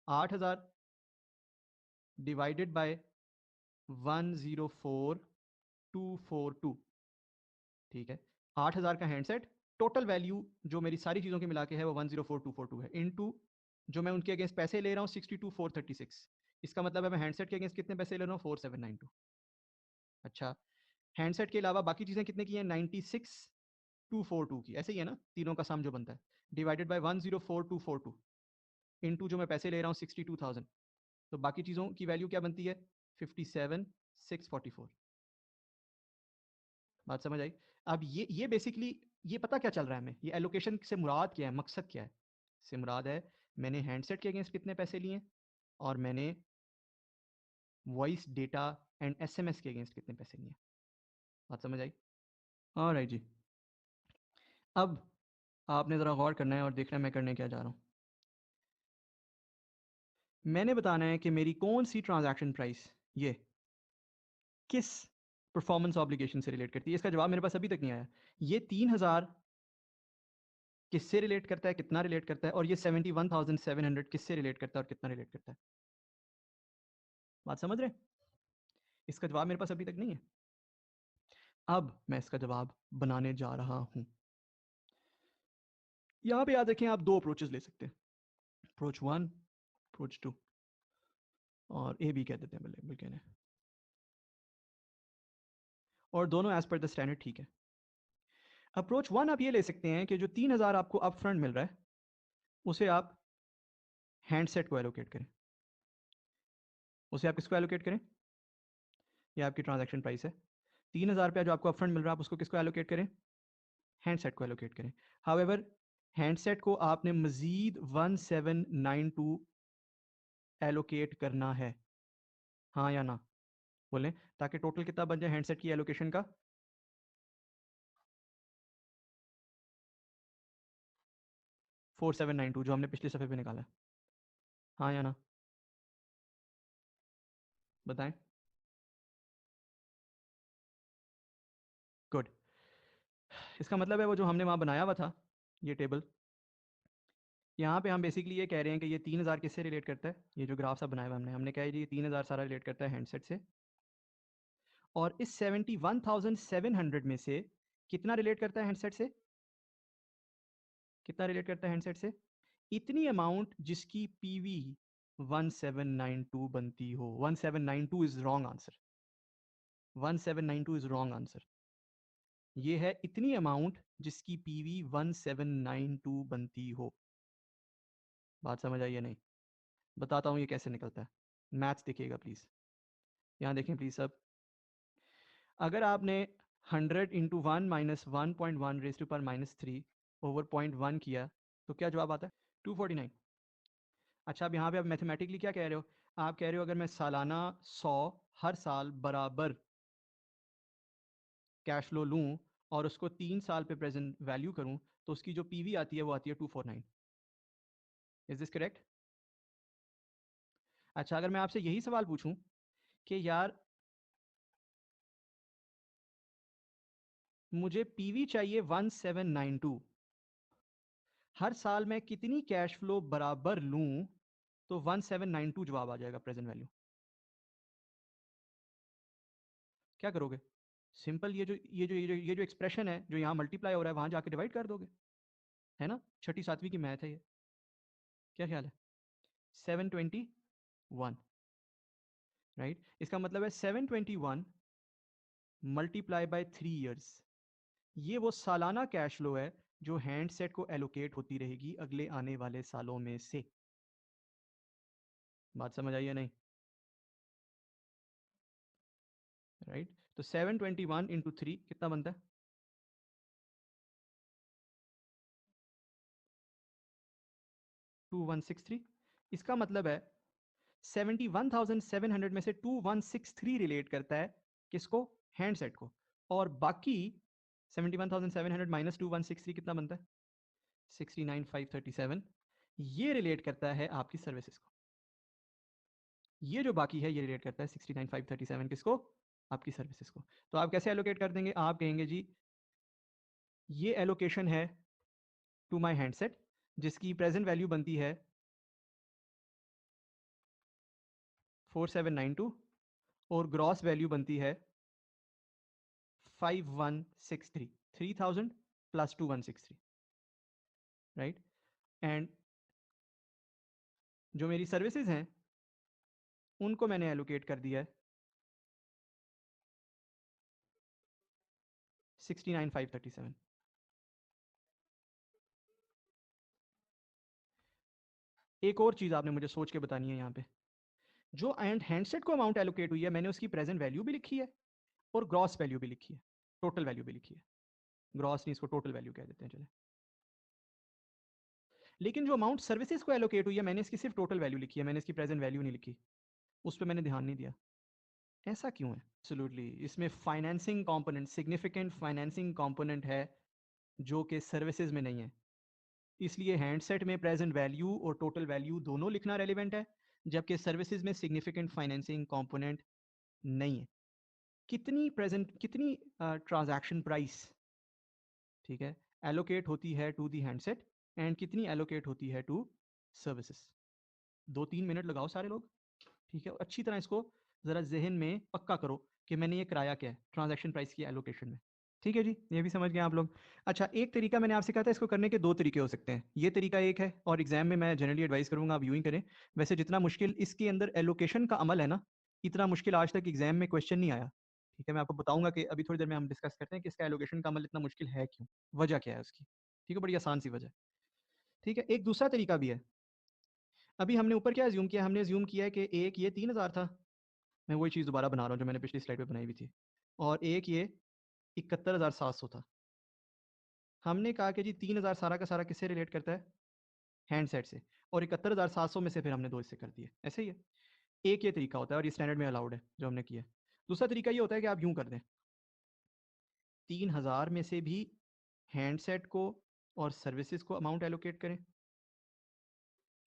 S2: 8,000 डिवाइडेड बाय 104,242, ठीक है. 8,000 का हैंडसेट, टोटल वैल्यू जो मेरी सारी चीज़ों के मिला के है वो 104,242 है, इनटू जो मैं उनके अगेंस्ट पैसे ले रहा हूँ 62,436. इसका मतलब है मैं हैंडसेट के अगेंस्ट कितने पैसे ले रहा हूँ? 4,792. अच्छा, हैंडसेट के अलावा बाकी चीज़ें कितने की हैं? 96,242 की. ऐसे ही है ना, तीनों का सम जो बनता है, डिवाइडेड बाय 104,242 इनटू जो मैं पैसे ले रहा हूँ 62,000. तो बाकी चीज़ों की वैल्यू क्या बनती है? 57,644. बात समझ आई? अब ये बेसिकली ये पता क्या चल रहा है हमें? ये एलोकेशन से मुराद क्या है, मकसद क्या है? से मुराद है मैंने हैंडसेट के अगेंस्ट कितने पैसे लिए और मैंने वॉइस डेटा एंड एसएमएस के अगेंस्ट कितने पैसे लिए. बात समझ आई? ऑलराइट जी. अब आपने ज़रा गौर करना है और देखना है मैं करने क्या जा रहा हूँ. मैंने बताना है कि मेरी कौन सी ट्रांजैक्शन प्राइस ये किस परफॉर्मेंस ऑब्लिगेशन से रिलेट करती है. इसका जवाब मेरे पास अभी तक नहीं आया. ये 3,000 किससे रिलेट करता है, कितना रिलेट करता है, और ये 71,700 किससे रिलेट करता है और कितना रिलेट करता है. बात समझ रहे हैं? इसका जवाब मेरे पास अभी तक नहीं है. अब मैं इसका जवाब बनाने जा रहा हूं. यहां पे याद रखें आप दो अप्रोचेस ले सकते हैं, अप्रोच 1, अप्रोच 2, और ए बी कह देते हैं बिल्कुल कहने, और दोनों एज पर द स्टैंडर्ड ठीक है. अप्रोच 1 आप ये ले सकते हैं कि जो 3,000 आपको अप फ्रंट मिल रहा है उसे आप हैंडसेट को एलोकेट करें. उसे आप किसको एलोकेट करें? ये आपकी ट्रांजैक्शन प्राइस है. 3,000 रुपया जो आपको अपफ्रंट मिल रहा है आप उसको किसको एलोकेट करें? हैंडसेट को एलोकेट करें. हाउएवर हैंडसेट को आपने मजीद 1,792 एलोकेट करना है. हाँ या ना बोलें, ताकि टोटल कितना बन जाए हैंडसेट की एलोकेशन का? 4,792 जो हमने पिछले सफ़े पे निकाला है. हाँ या ना बताएं. गुड. इसका मतलब है वो जो हमने वहाँ बनाया हुआ था ये टेबल, यहाँ पे हम बेसिकली ये कह रहे हैं कि ये 3,000 किससे रिलेट करता है. ये जो ग्राफ सा बनाया हुआ हमने कहा जी 3,000 सारा रिलेट करता है हैंडसेट से, और इस 71,700 में से कितना रिलेट करता है हैंडसेट से? कितना रिलेट करता है हैंडसेट से? इतनी अमाउंट जिसकी पीवी 1792 बनती हो. 1792 is wrong answer. 1792 is wrong answer. ये है इतनी अमाउंट जिसकी पीवी 1792 बनती हो. बात समझ आई या नहीं? बताता हूँ ये कैसे निकलता है. मैथ्स देखिएगा प्लीज. यहाँ देखें प्लीज सब. अगर आपने 100 into 1 - 1.1 raise to power -3 over 0.1 किया तो क्या जवाब आता है? 249. अच्छा, अब यहाँ पे आप मैथमेटिकली क्या कह रहे हो? आप कह रहे हो अगर मैं सालाना 100 हर साल बराबर कैश फ्लो लूँ और उसको 3 साल पे प्रेजेंट वैल्यू करूँ तो उसकी जो पीवी आती है वो आती है 249. Is this correct? अच्छा, अगर मैं आपसे यही सवाल पूछूं कि यार मुझे पीवी चाहिए 1792, हर साल मैं कितनी कैश फ्लो बराबर लूं तो 1792 जवाब आ जाएगा प्रेजेंट वैल्यू. क्या करोगे? सिंपल, ये जो एक्सप्रेशन है जो यहाँ मल्टीप्लाई हो रहा है वहां जाके डिवाइड कर दोगे. है ना, छठी सातवीं की मैथ है ये. क्या ख्याल है? 721, राइट. इसका मतलब है 721 मल्टीप्लाई बाय 3 ईयर्स. ये वो सालाना कैश फ्लो है जो हैंडसेट को एलोकेट होती रहेगी अगले आने वाले सालों में से. बात समझ आई या नहीं? राइट. तो 721 इंटू 3 कितना बनता है? 2163। इसका मतलब है 71,700 में से 2163 रिलेट करता है किसको? हैंडसेट को। और बाकी 71,700 माइनस 2163 कितना बनता है? 69,537। ये रिलेट करता है आपकी सर्विसेज को। ये जो बाकी है ये रिलेट करता है 69,537 किसको? आपकी सर्विसेज को। तो आप कैसे एलोकेट कर देंगे? आप कहेंगे जी ये एलोकेशन है टू माय हैंडसेट जिसकी प्रेजेंट वैल्यू बनती है 4792 और ग्रॉस वैल्यू बनती है 5163, 3000 प्लस 2163, राइट। एंड जो मेरी सर्विसेज हैं उनको मैंने एलोकेट कर दिया है 69,537। एक और चीज आपने मुझे सोच के बतानी है यहाँ पे। जो एंड हैंडसेट को अमाउंट एलोकेट हुई है मैंने उसकी प्रेजेंट वैल्यू भी लिखी है और ग्रॉस वैल्यू भी लिखी है, टोटल वैल्यू भी लिखी है। ग्रॉस नहीं, इसको टोटल वैल्यू कह देते हैं चले। लेकिन जो अमाउंट सर्विसेज को एलोकेट हुई है मैंने इसकी सिर्फ टोटल वैल्यू लिखी है, मैंने इसकी प्रेजेंट वैल्यू नहीं लिखी। उस पर मैंने ध्यान नहीं दिया। ऐसा क्यों है? एब्सोल्युटली इसमें financing component, significant financing component है जो कि सर्विसेज में नहीं है। इसलिए हैंडसेट में प्रेजेंट वैल्यू और टोटल वैल्यू दोनों लिखना रेलिवेंट है, जबकि सर्विसेज में सिग्निफिकेंट फाइनेंसिंग कंपोनेंट नहीं है। कितनी ट्रांजैक्शन प्राइस, ठीक है, एलोकेट होती है टू दी हैंडसेट एंड कितनी एलोकेट होती है टू सर्विसेज। 2-3 मिनट लगाओ सारे लोग, ठीक है, अच्छी तरह इसको ज़रा जहन में पक्का करो कि मैंने ये कराया क्या है ट्रांजैक्शन प्राइस की एलोकेशन में। ठीक है जी, ये भी समझ गए आप लोग। अच्छा, एक तरीका मैंने आपसे कहा था इसको करने के दो तरीके हो सकते हैं। ये तरीका एक है और एग्जाम में मैं जनरली एडवाइस करूंगा आप यूं ही करें। वैसे जितना मुश्किल इसके अंदर एलोकेशन का अमल है ना, इतना मुश्किल आज तक एग्जाम में क्वेश्चन नहीं आया। ठीक है, मैं आपको बताऊंगा कि अभी थोड़ी देर में हम डिस्कस करते हैं कि इसका एलोकेशन का अमल इतना मुश्किल है क्यों, वजह क्या है उसकी। ठीक है, बड़ी आसान सी वजह। ठीक है, एक दूसरा तरीका भी है। अभी हमने ऊपर क्या एज्यूम किया? हमने एज्यूम किया है कि एक ये 3,000 था, मैं वही चीज़ दोबारा बना रहा हूँ जो मैंने पिछली स्लाइड पे बनाई हुई थी, और एक ये 71,700 था। हमने कहा कि जी 3,000 सारा का सारा किससे रिलेट करता है? हैंडसेट से। और 71,700 में से फिर हमने दो हिस्से कर दिए, ऐसे ही है। एक ये तरीका होता है और ये स्टैंडर्ड में अलाउड है जो हमने किया है। दूसरा तरीका ये होता है कि आप यूं कर दें, 3,000 में से भी हैंडसेट को और सर्विसेज को अमाउंट एलोकेट करें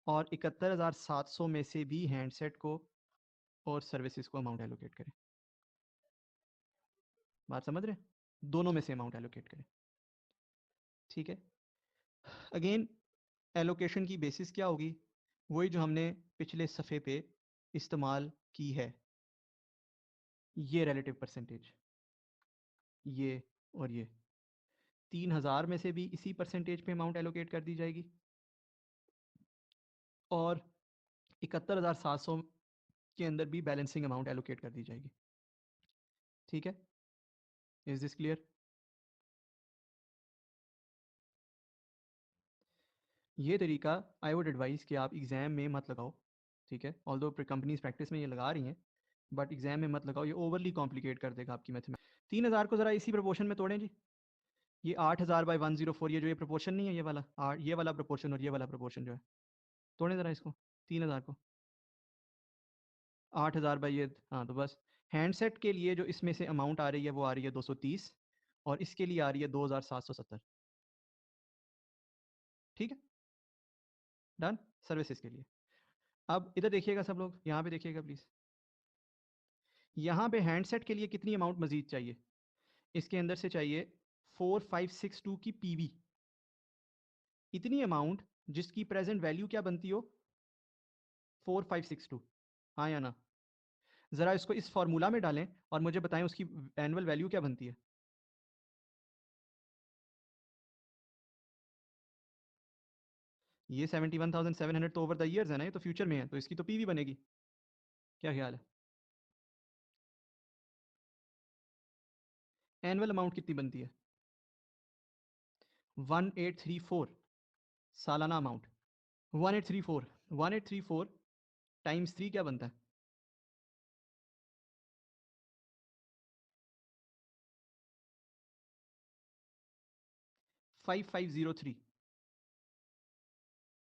S2: और 71,700 में से भी हैंडसेट को और सर्विसेज को अमाउंट एलोकेट करें। बात समझ रहे हैं? दोनों में से अमाउंट एलोकेट करें। ठीक है, अगेन एलोकेशन की बेसिस क्या होगी? वही जो हमने पिछले सफ़े पे इस्तेमाल की है, ये रिलेटिव परसेंटेज, ये और ये 3,000 में से भी इसी परसेंटेज पे अमाउंट एलोकेट कर दी जाएगी और 71,700 के अंदर भी बैलेंसिंग अमाउंट एलोकेट कर दी जाएगी। ठीक है, इज दिस क्लियर? ये तरीका आई वुड एडवाइस कि आप एग्ज़ाम में मत लगाओ। ठीक है, ऑल्दो कंपनीज प्रैक्टिस में ये लगा रही हैं, बट एग्जाम में मत लगाओ, ये ओवरली कॉम्प्लिकेट कर देगा आपकी मैथमेटिक्स। 3,000 को ज़रा इसी प्रोपोर्शन में तोड़ें जी। ये 8,000 बाई 104, ये जो ये प्रोपोर्शन नहीं है, ये वाला ये वाला प्रोपोर्शन और ये वाला प्रोपोर्शन जो है, तोड़ें ज़रा इसको 3,000 को। 8,000 बाई ये, हाँ, तो बस हैंडसेट के लिए जो इसमें से अमाउंट आ रही है वो आ रही है 230 और इसके लिए आ रही है 2,770। ठीक है, डन। सर्विसेज के लिए अब इधर देखिएगा सब लोग, यहाँ पे देखिएगा प्लीज़। यहाँ पे हैंडसेट के लिए कितनी अमाउंट मजीद चाहिए? इसके अंदर से चाहिए 4562 की पीवी, इतनी अमाउंट जिसकी प्रेजेंट वैल्यू क्या बनती हो? 4562, हाँ या ना? ज़रा इसको इस फॉर्मूला में डालें और मुझे बताएं उसकी एनुअल वैल्यू क्या बनती है। ये 71,700 तो ओवर द ईयर्स है ना, ये तो फ्यूचर में है, तो इसकी तो पीवी बनेगी। क्या ख्याल है? एनुअल अमाउंट कितनी बनती है? 1834 सालाना अमाउंट। 1834, 1834 टाइम्स 3 क्या बनता है? 5503।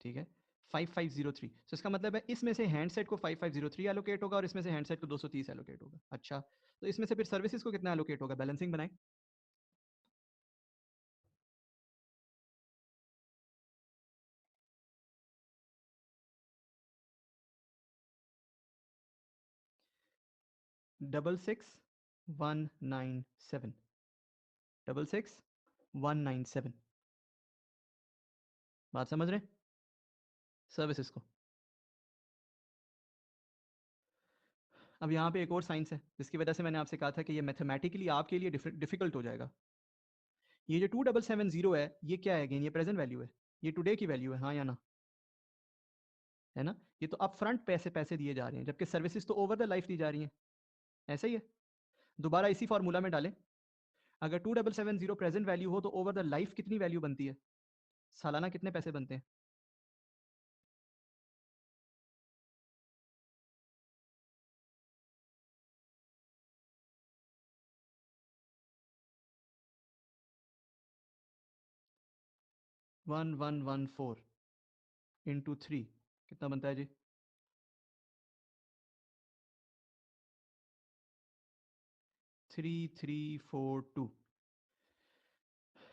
S2: ठीक है, 5503। तो इसका मतलब है इसमें से हैंडसेट को 5503 एलोकेट होगा और इसमें से हैंडसेट को 230 एलोकेट होगा। अच्छा, तो इसमें से फिर सर्विसेज को कितना एलोकेट होगा? बैलेंसिंग बनाए। Double six 197, 66197। बात समझ रहे? सर्विसेज को। अब यहाँ पे एक और साइंस है जिसकी वजह से मैंने आपसे कहा था कि ये मैथमेटिकली आपके लिए डिफिकल्ट हो जाएगा। ये जो 2770 है, ये क्या है? ये प्रेजेंट वैल्यू है, ये टुडे की वैल्यू है, हाँ या ना? है ना? ये तो अप फ्रंट पैसे पैसे दिए जा रहे हैं, जबकि सर्विसेज तो ओवर द लाइफ दी जा रही हैं। ऐसा ही है। दोबारा इसी फॉर्मूला में डालें। अगर 2770 प्रेजेंट वैल्यू हो तो ओवर द लाइफ कितनी वैल्यू बनती है? सालाना कितने पैसे बनते हैं? One one one four into three कितना बनता है जी? 3342।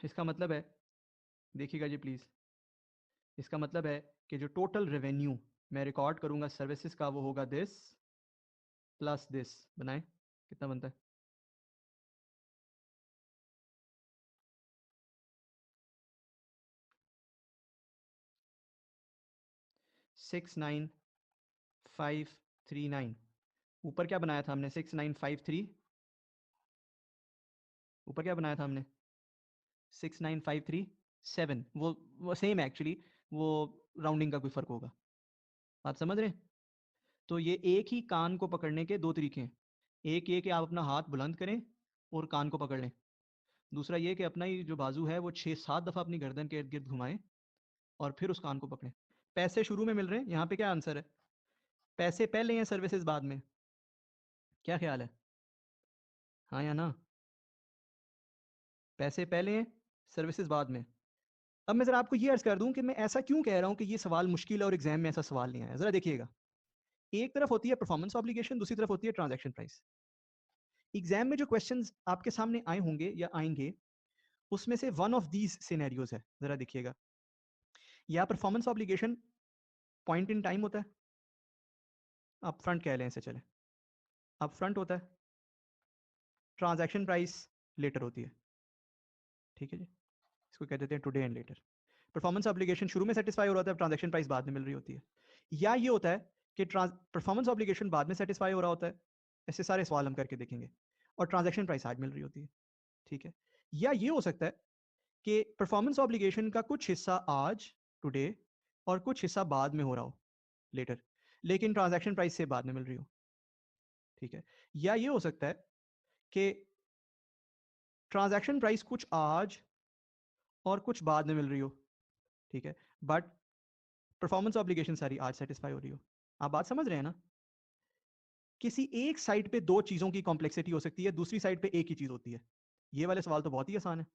S2: इसका मतलब है, देखिएगा जी प्लीज़, इसका मतलब है कि जो टोटल रेवेन्यू मैं रिकॉर्ड करूंगा सर्विसेज का वो होगा दिस प्लस दिस। बनाए, कितना बनता है? 69539। ऊपर क्या बनाया था हमने? 6953। ऊपर क्या बनाया था हमने? 69537। वो सेम है एक्चुअली, वो राउंडिंग का कोई फ़र्क होगा। आप समझ रहे हैं? तो ये एक ही कान को पकड़ने के दो तरीके हैं। एक ये कि आप अपना हाथ बुलंद करें और कान को पकड़ लें। दूसरा ये कि अपना ही जो बाजू है वो 6-7 दफ़ा अपनी गर्दन के इर्द गिर्द घुमाएं और फिर उस कान को पकड़ें। पैसे शुरू में मिल रहे हैं, यहाँ पे क्या आंसर है? पैसे पहले हैं, सर्विसेज बाद में। क्या ख्याल है? हाँ या ना? पैसे पहले हैं, सर्विसेज बाद में। अब मैं ज़रा आपको ये अर्ज़ कर दूं कि मैं ऐसा क्यों कह रहा हूं कि ये सवाल मुश्किल है और एग्जाम में ऐसा सवाल नहीं आया। ज़रा देखिएगा, एक तरफ होती है परफॉर्मेंस ऑब्लिगेशन, दूसरी तरफ होती है ट्रांजैक्शन प्राइस। एग्जाम में जो क्वेश्चंस आपके सामने आए होंगे या आएंगे, उसमें से वन ऑफ दीज सिनेरियोज है। ज़रा देखिएगा, या performance obligation point in time होता है, अप फ्रंट कह लें इसे, चले अप फ्रंट होता है। ट्रांजैक्शन प्राइस लेटर होती है। ठीक है जी, इसको कह देते हैं today and later. Performance obligation शुरू में सेटिस्फाई हो रहा होता है, ट्रांजैक्शन प्राइस बाद में मिल रही होती है। या ये होता है कि परफॉर्मेंस ऑब्लिगेशन बाद में सेटिस्फाई हो रहा होता है, ऐसे सारे सवाल हम करके देखेंगे, और ट्रांजैक्शन प्राइस आज मिल रही होती है। ठीक है। या ये हो सकता है कि परफॉर्मेंस ऑब्लिगेशन का कुछ हिस्सा आज टुडे और कुछ हिस्सा बाद में हो रहा हो लेटर, लेकिन ट्रांजैक्शन प्राइस से बाद में मिल रही हो। ठीक है। या ये हो सकता है कि ट्रांजैक्शन प्राइस कुछ आज और कुछ बाद में मिल रही हो। ठीक है, बट परफॉर्मेंस ऑब्लिगेशन सारी आज सेटिस्फाई हो रही हो। आप बात समझ रहे हैं ना? किसी एक साइड पे दो चीजों की कॉम्प्लेक्सिटी हो सकती है, दूसरी साइड पे एक ही चीज होती है। ये वाले सवाल तो बहुत ही आसान है,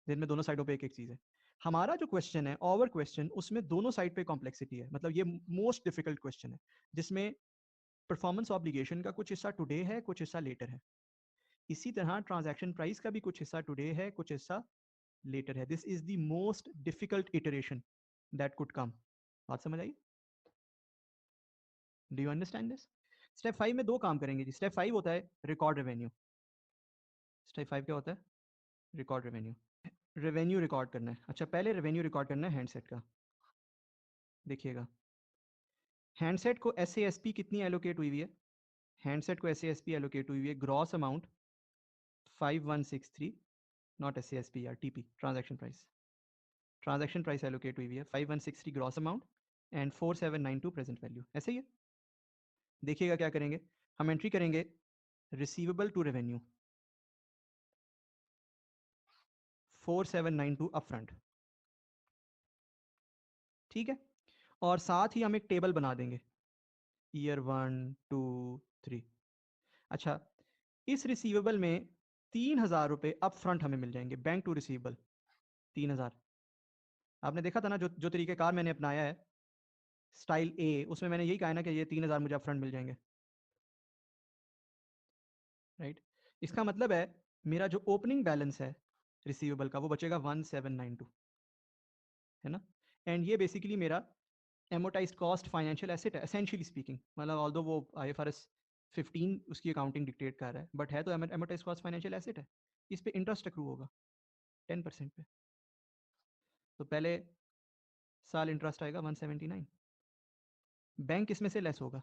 S2: जिनमें दोनों साइडों पे एक एक चीज है। हमारा जो क्वेश्चन है, ओवर क्वेश्चन, उसमें दोनों साइड पे कॉम्प्लेक्सिटी है। मतलब ये मोस्ट डिफिकल्ट क्वेश्चन है, जिसमें परफॉर्मेंस ऑब्लिगेशन का कुछ हिस्सा टुडे है, कुछ हिस्सा लेटर है। इसी तरह ट्रांजैक्शन प्राइस का भी कुछ हिस्सा टुडे है, कुछ हिस्सा लेटर है। This is the most difficult iteration that could come. बात समझ आई? Do you understand this? Step 5 में दो काम करेंगे जी। स्टेप 5 होता है रिकॉर्ड रेवेन्यू। स्टेप 5 क्या होता है? Record revenue. रेवेन्यू रिकॉर्ड करना है। अच्छा, पहले रेवेन्यू रिकॉर्ड करना है हैंडसेट का। देखिएगा, हैंडसेट को एस कितनी एलोकेट हुई हुई है? हैंडसेट को एस एलोकेट हुई हुई है ग्रॉस अमाउंट 5163, नॉट एस यार, TP, transaction price. Transaction price allocate हुई हुई है 5163 gross amount and 4792 present value. ऐसे ही है। देखिएगा क्या करेंगे, हम एंट्री करेंगे रिसीवेबल टू रेवेन्यू 4792 अपफ्रंट। ठीक है, और साथ ही हम एक टेबल बना देंगे, ईयर 1 2 3। अच्छा, इस रिसीवेबल में 3000 रुपये अप फ्रंट हमें मिल जाएंगे, बैंक टू रिसीवेबल 3000। आपने देखा था ना जो जो तरीकेकार मैंने अपनाया है, स्टाइल ए, उसमें मैंने यही कहा ना कि ये 3000 मुझे अपफ्रंट मिल जाएंगे, राइट। इसका मतलब है मेरा जो ओपनिंग बैलेंस है रिसीवेबल का वो बचेगा 1792, है ना। एंड ये बेसिकली मेरा एमोटाइज्ड कॉस्ट फाइनेंशियल एसेट है एसेंशियली स्पीकिंग, मतलब ऑल्दो वो IFRS 15 उसकी अकाउंटिंग डिक्टेट कर रहा है, बट है तो एमोटाइज्ड कॉस्ट फाइनेंशियल एसेट है। इस पे इंटरेस्ट अक्रू होगा 10% पे, तो पहले साल इंटरेस्ट आएगा 179, बैंक इसमें से लेस होगा,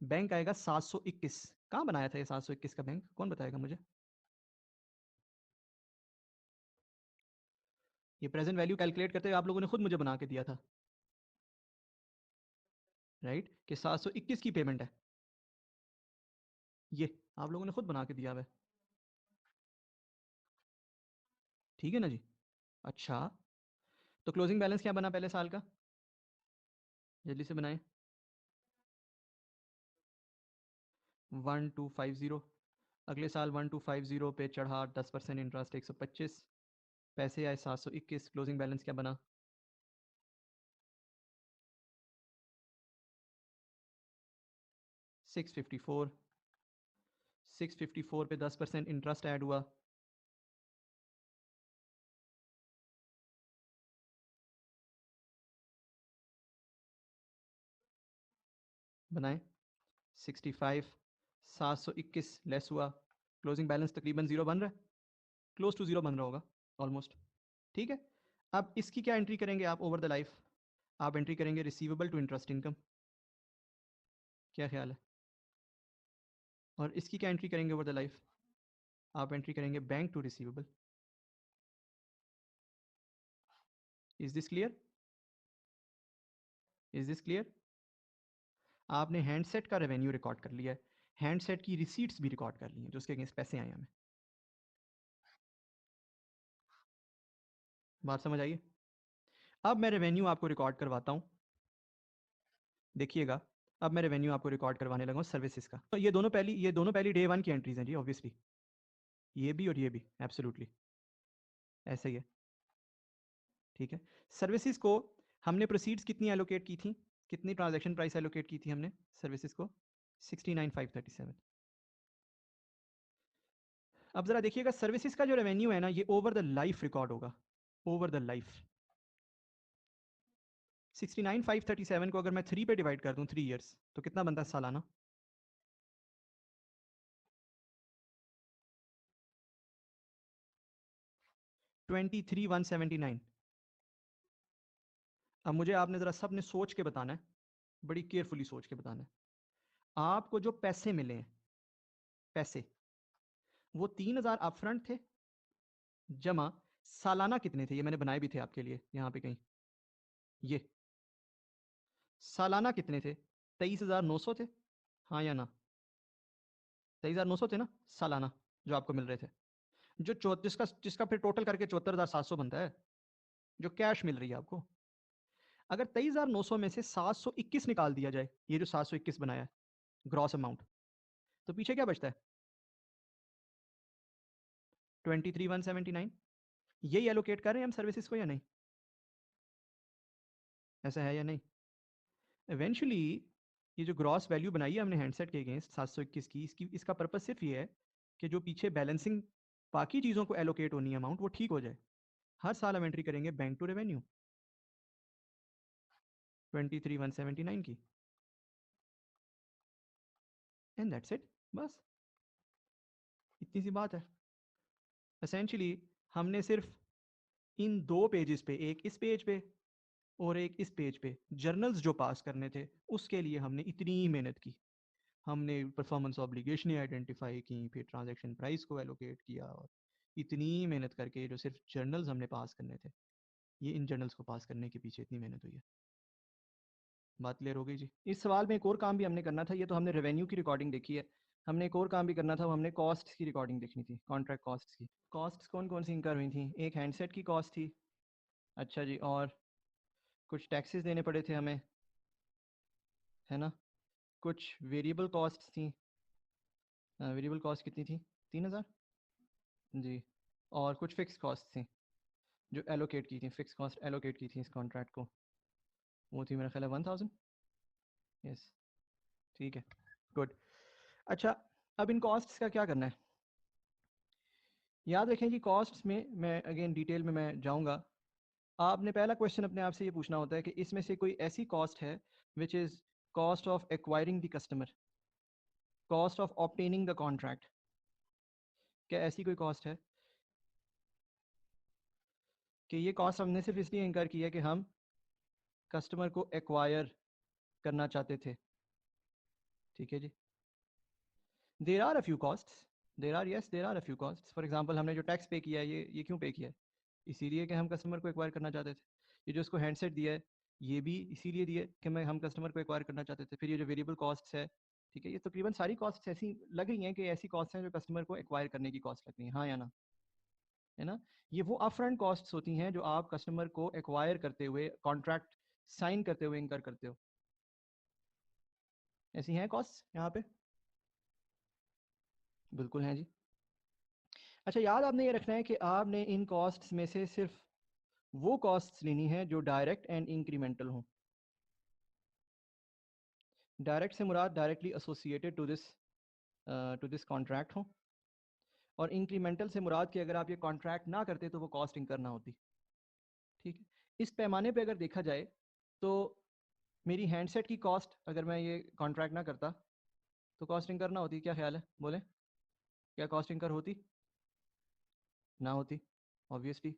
S2: बैंक आएगा 721। कहाँ बनाया था ये 721 का बैंक, कौन बताएगा मुझे? ये प्रेजेंट वैल्यू कैलकुलेट करते हुए आप लोगों ने खुद मुझे बना के दिया था, राइट, कि 721 की पेमेंट है, ये आप लोगों ने खुद बना के दिया है, ठीक है ना जी। अच्छा, तो क्लोजिंग बैलेंस क्या बना पहले साल का, जल्दी से बनाएं। 1250, अगले साल 1250 पे चढ़ा 10% इंटरेस्ट 125, पैसे आए 721, क्लोजिंग बैलेंस क्या बना? 654, 654 पे 10% इंटरेस्ट ऐड हुआ, बनाए 65, 721 लेस हुआ, क्लोजिंग बैलेंस तकरीबन जीरो बन रहा है, क्लोज टू जीरो बन रहा होगा ऑलमोस्ट, ठीक है। अब इसकी क्या एंट्री करेंगे आप ओवर द लाइफ? आप एंट्री करेंगे रिसीवेबल टू इंटरेस्ट इनकम, क्या ख्याल है? और इसकी क्या एंट्री करेंगे ओवर द लाइफ? आप एंट्री करेंगे bank to receivable. Is this clear? Is this clear? आपने हैंडसेट का रेवेन्यू रिकॉर्ड कर लिया है, हैंडसेट की रिसीट्स भी रिकॉर्ड कर ली हैं जो उसके अगेंस्ट पैसे आए हमें, बात समझ आइए। अब मैं रेवेन्यू आपको रिकॉर्ड करवाता हूँ, देखिएगा। अब मैं रेवेन्यू आपको रिकॉर्ड करवाने लगा हूँ सर्विसेज का, तो ये दोनों पहली डे वन की एंट्रीज हैं जी, ऑब्वियसली ये भी और ये भी, एब्सोल्युटली ऐसे ही है, ठीक है। सर्विसेज को हमने प्रोसीड्स कितनी एलोकेट की थी, कितनी ट्रांजैक्शन प्राइस एलोकेट की थी हमने सर्विसेज को? 69,537। अब जरा देखिएगा सर्विसेज का जो रेवेन्यू है ना, ये ओवर द लाइफ रिकॉर्ड होगा, ओवर द लाइफ। 69,537 को अगर मैं 3 पे डिवाइड कर दूं, 3 ईयर्स, तो कितना बनता है सालाना? 23,179। अब मुझे आपने जरा सबने सोच के बताना है, बड़ी केयरफुली सोच के बताना है। आपको जो पैसे मिले हैं, पैसे, वो 3,000 अपफ्रंट थे, जमा सालाना कितने थे, ये मैंने बनाए भी थे आपके लिए यहाँ पे कहीं, ये सालाना कितने थे? 23,900 थे, हाँ या ना? 23,900 थे ना सालाना जो आपको मिल रहे थे, जो जिसका जिसका फिर टोटल करके 74,700 बनता है, जो कैश मिल रही है आपको। अगर 23,900 में से 721 निकाल दिया जाए, ये जो 721 बनाया है ग्रॉस अमाउंट, तो पीछे क्या बचता है? 23,179। यही एलोकेट कर रहे हैं हम सर्विसेज को या नहीं? ऐसा है या नहीं? इवेंचुअली ये जो ग्रॉस वैल्यू बनाई है हमने हैंडसेट के अगेंस्ट 721 की, इसका पर्पज सिर्फ ये है कि जो पीछे बैलेंसिंग बाकी चीज़ों को एलोकेट होनी है अमाउंट, वो ठीक हो जाए। हर साल हम एंट्री करेंगे बैंक टू रेवेन्यू 23,179 की, एंड दैट्स इट, बस इतनी सी बात है। एसेंशली हमने सिर्फ इन दो पेजेस पे, एक इस पेज पे और एक इस पेज पे, जर्नल्स जो पास करने थे उसके लिए हमने इतनी मेहनत की। हमने परफॉर्मेंस ऑब्लिगेशन आइडेंटिफाई की, फिर ट्रांजैक्शन प्राइस को एलोकेट किया, और इतनी मेहनत करके जो सिर्फ जर्नल्स हमने पास करने थे, ये इन जर्नल्स को पास करने के पीछे इतनी मेहनत हुई है। बात क्लियर हो गई जी। इस सवाल में एक और काम भी हमने करना था, ये तो हमने रेवेन्यू की रिकॉर्डिंग देखी है, हमने एक और काम भी करना था, वो हमने कॉस्ट की रिकॉर्डिंग देखनी थी, कॉन्ट्रैक्ट कॉस्ट की। कॉस्ट कौन कौन सी इंकर हुई थी? एक हैंडसेट की कॉस्ट थी, अच्छा जी, और कुछ टैक्सेस देने पड़े थे हमें, है ना, कुछ वेरिएबल कॉस्ट थी, वेरिएबल कॉस्ट कितनी थी? 3,000 जी, और कुछ फिक्स कॉस्ट थी जो एलोकेट की थी, फिक्स कॉस्ट एलोकेट की थी इस कॉन्ट्रैक्ट को। वो थी मेरा ख्याल है 1000। यस, ठीक है, गुड। अच्छा, अब इन कॉस्ट्स का क्या करना है? याद रखें कि कॉस्ट्स में मैं अगेन डिटेल में मैं जाऊंगा। आपने पहला क्वेश्चन अपने आप से ये पूछना होता है कि इसमें से कोई ऐसी कॉस्ट है which is cost of acquiring the customer, cost of obtaining the contract. क्या ऐसी कोई कॉस्ट है कि ये कॉस्ट हमने सिर्फ इसलिए इंकर की है कि हम कस्टमर को एक्वायर करना चाहते थे? ठीक है जी, there are a few costs, there are a few costs. For example, हमने जो टैक्स पे किया है, ये क्यों पे किया है? इसीलिए कि हम कस्टमर को एक्वायर करना चाहते थे। ये जो इसको हैंडसेट दिया है, ये भी इसीलिए दिया है कि हम कस्टमर को एक्वायर करना चाहते थे। फिर ये जो वेरिएबल कॉस्ट्स है, ठीक है, ये तकरीबन सारी कॉस्ट्स ऐसी लग रही हैं कि ऐसी कॉस्ट हैं जो कस्टमर को एक्वायर करने की कॉस्ट लग रही हैं, हाँ या ना? है ना? ये वो अपफ्रंट कॉस्ट्स होती हैं जो आप कस्टमर को एक्वायर करते हुए, कॉन्ट्रैक्ट साइन करते हुए इंकर करते हो। ऐसी हैं कॉस्ट यहाँ पे? बिल्कुल हैं जी। अच्छा, याद आपने ये रखना है कि आपने इन कॉस्ट्स में से सिर्फ वो कॉस्ट्स लेनी है जो डायरेक्ट एंड इंक्रीमेंटल हों। डायरेक्ट से मुराद directly associated to this contract हो, और इंक्रीमेंटल से मुराद कि अगर आप ये कॉन्ट्रैक्ट ना करते तो वो कॉस्ट इंकर ना होती। ठीक है, इस पैमाने पे अगर देखा जाए तो मेरी हैंडसेट की कॉस्ट, अगर मैं ये कॉन्ट्रैक्ट ना करता तो कॉस्ट इंकर ना होती। क्या ख्याल है, बोले? क्या कॉस्ट इंकर होती? ना होती, ऑब्वियसली।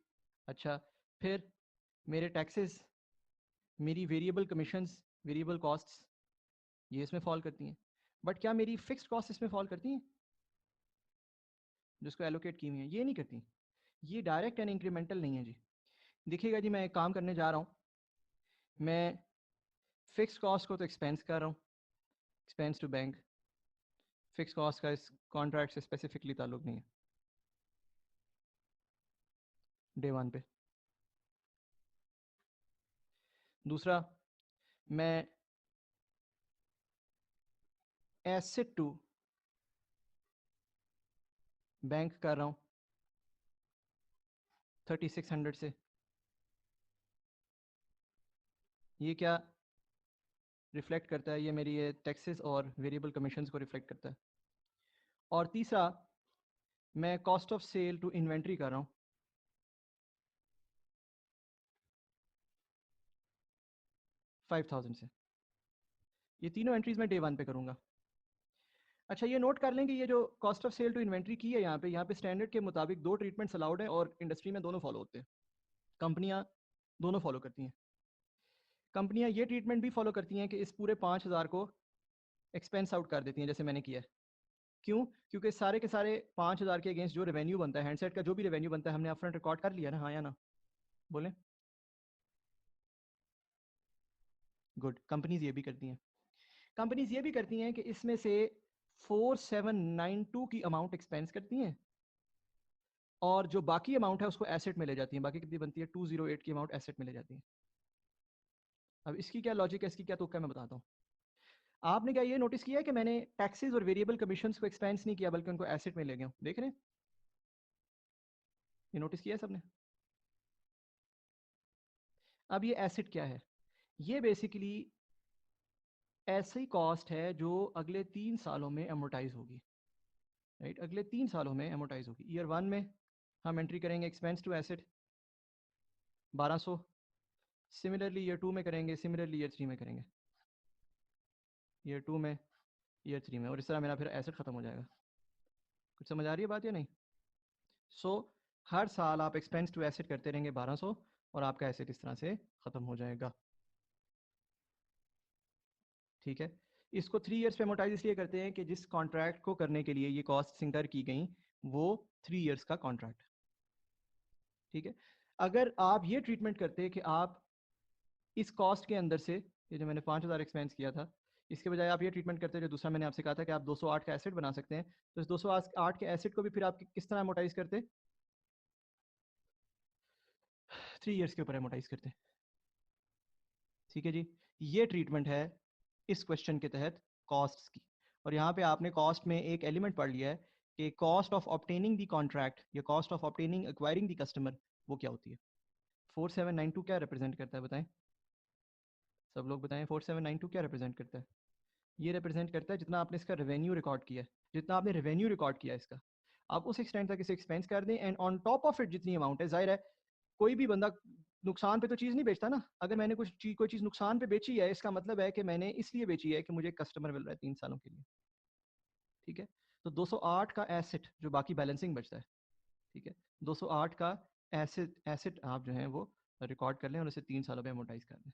S2: अच्छा, फिर मेरे टैक्सेस, मेरी वेरिएबल कमीशंस, वेरिएबल कॉस्ट्स, ये इसमें फॉल करती हैं। बट क्या मेरी फिक्स्ड कॉस्ट इसमें फॉल करती हैं जिसको एलोकेट की हुई है? ये नहीं करती। ये डायरेक्ट एंड इंक्रीमेंटल नहीं है जी। देखिएगा जी, मैं एक काम करने जा रहा हूँ। मैं फिक्स कॉस्ट को तो एक्सपेंस कर रहा हूँ, expense to bank. Fix cost का इस कॉन्ट्रैक्ट से स्पेसिफिकली ताल्लुक नहीं है डे वन पे। दूसरा, मैं एसेट टू बैंक कर रहा हूँ 3600 से। ये क्या रिफ्लेक्ट करता है? ये मेरी ये टैक्सेस और वेरिएबल कमीशंस को रिफ्लेक्ट करता है। और तीसरा, मैं cost of sale to inventory कर रहा हूँ 5000 से। ये तीनों एंट्रीज मैं डे वन पे करूँगा। अच्छा, ये नोट कर लें कि ये जो cost of sale to inventory की है यहाँ पे स्टैंडर्ड के मुताबिक दो ट्रीटमेंट्स अलाउड हैं और इंडस्ट्री में दोनों फॉलो होते हैं। कंपनियाँ दोनों फॉलो करती हैं। कंपनियाँ ये ट्रीटमेंट भी फॉलो करती हैं कि इस पूरे 5000 को एक्सपेंस आउट कर देती हैं, जैसे मैंने किया है। क्यों? क्योंकि सारे के सारे 5000 के अगेंस्ट जो रेवेन्यू बनता है, हैंडसेट का जो भी रेवेन्यू बनता है, हमने अपफ्रंट रिकॉर्ड कर लिया ना, हाँ या ना? बोलें? गुड। कंपनीज ये भी करती हैं। कंपनीज ये भी करती हैं कि इसमें से 4792 की अमाउंट एक्सपेंस करती हैं और जो बाकी अमाउंट है उसको एसेट में ले जाती हैं। बाकी कितनी बनती है? 208 की अमाउंट एसेट में ले जाती हैं। अब इसकी क्या लॉजिक है, इसकी क्या तुक्का है, मैं बताता हूँ। आपने क्या ये नोटिस किया है कि मैंने टैक्सेस और वेरिएबल कमीशंस को एक्सपेंस नहीं किया बल्कि उनको एसेट में ले गया हूँ? देख रहे हैं? ये नोटिस किया है सबने? अब ये एसेट क्या है? ये बेसिकली ऐसी कॉस्ट है जो अगले 3 सालों में अमोटाइज होगी। राइट, अगले 3 सालों में अमोटाइज होगी। ईयर वन में हम एंट्री करेंगे expense to asset 1200, similarly year two में करेंगे, सिमिलरली ईयर थ्री में करेंगे, ईयर टू में, ईयर थ्री में, और इस तरह मेरा फिर एसेट ख़त्म हो जाएगा। कुछ समझ आ रही है बात या नहीं? सो हर साल आप एक्सपेंस टू एसेट करते रहेंगे 1200 और आपका एसेट इस तरह से ख़त्म हो जाएगा। ठीक है, इसको 3 ईयर्स पे अमोटाइज इसलिए करते हैं कि जिस कॉन्ट्रैक्ट को करने के लिए ये कॉस्ट इंकर की गई वो 3 ईयर्स का कॉन्ट्रैक्ट। ठीक है, अगर आप ये ट्रीटमेंट करते कि आप इस कॉस्ट के अंदर से, ये जो मैंने 5000 एक्सपेंस किया था, इसके बजाय आप ये ट्रीटमेंट करते जो दूसरा मैंने आपसे कहा था कि आप 208 का एसेट बना सकते हैं, तो इस 208 के एसेट को भी फिर आप किस तरह अमोटाइज करते? 3 ईयर्स के ऊपर अमोटाइज करते। ठीक है जी, ये ट्रीटमेंट है इस क्वेश्चन के तहत कॉस्ट्स की। और यहाँ पे आपने कॉस्ट में एक एलिमेंट पढ़ लिया है कि cost of obtaining the contract या cost of obtaining acquiring the customer वो क्या होती है। 4792 क्या रिप्रेजेंट करता है, बताएं? सब लोग बताएं 4792 क्या रिप्रेजेंट करता है? ये रिप्रेजेंट करता है जितना आपने इसका रेवेन्यू रिकॉर्ड किया है, जितना आपने रेवेन्यू रिकॉर्ड किया है इसका, आप उस एक्सटेंट तक इसे एक्सपेंस कर दें, and on top of it जितनी अमाउंट है, जाहिर है कोई भी बंदा नुकसान पे तो चीज़ नहीं बेचता ना। अगर मैंने कोई चीज़ नुकसान पे बेची है, इसका मतलब है कि मैंने इसलिए बेची है कि मुझे कस्टमर मिल रहा है 3 सालों के लिए, ठीक है। तो 208 का एसेट जो बाकी बैलेंसिंग बचता है, ठीक है, 208 का एसेट आप जो है वो रिकॉर्ड कर लें और इसे 3 सालों में अमोटाइज कर दें।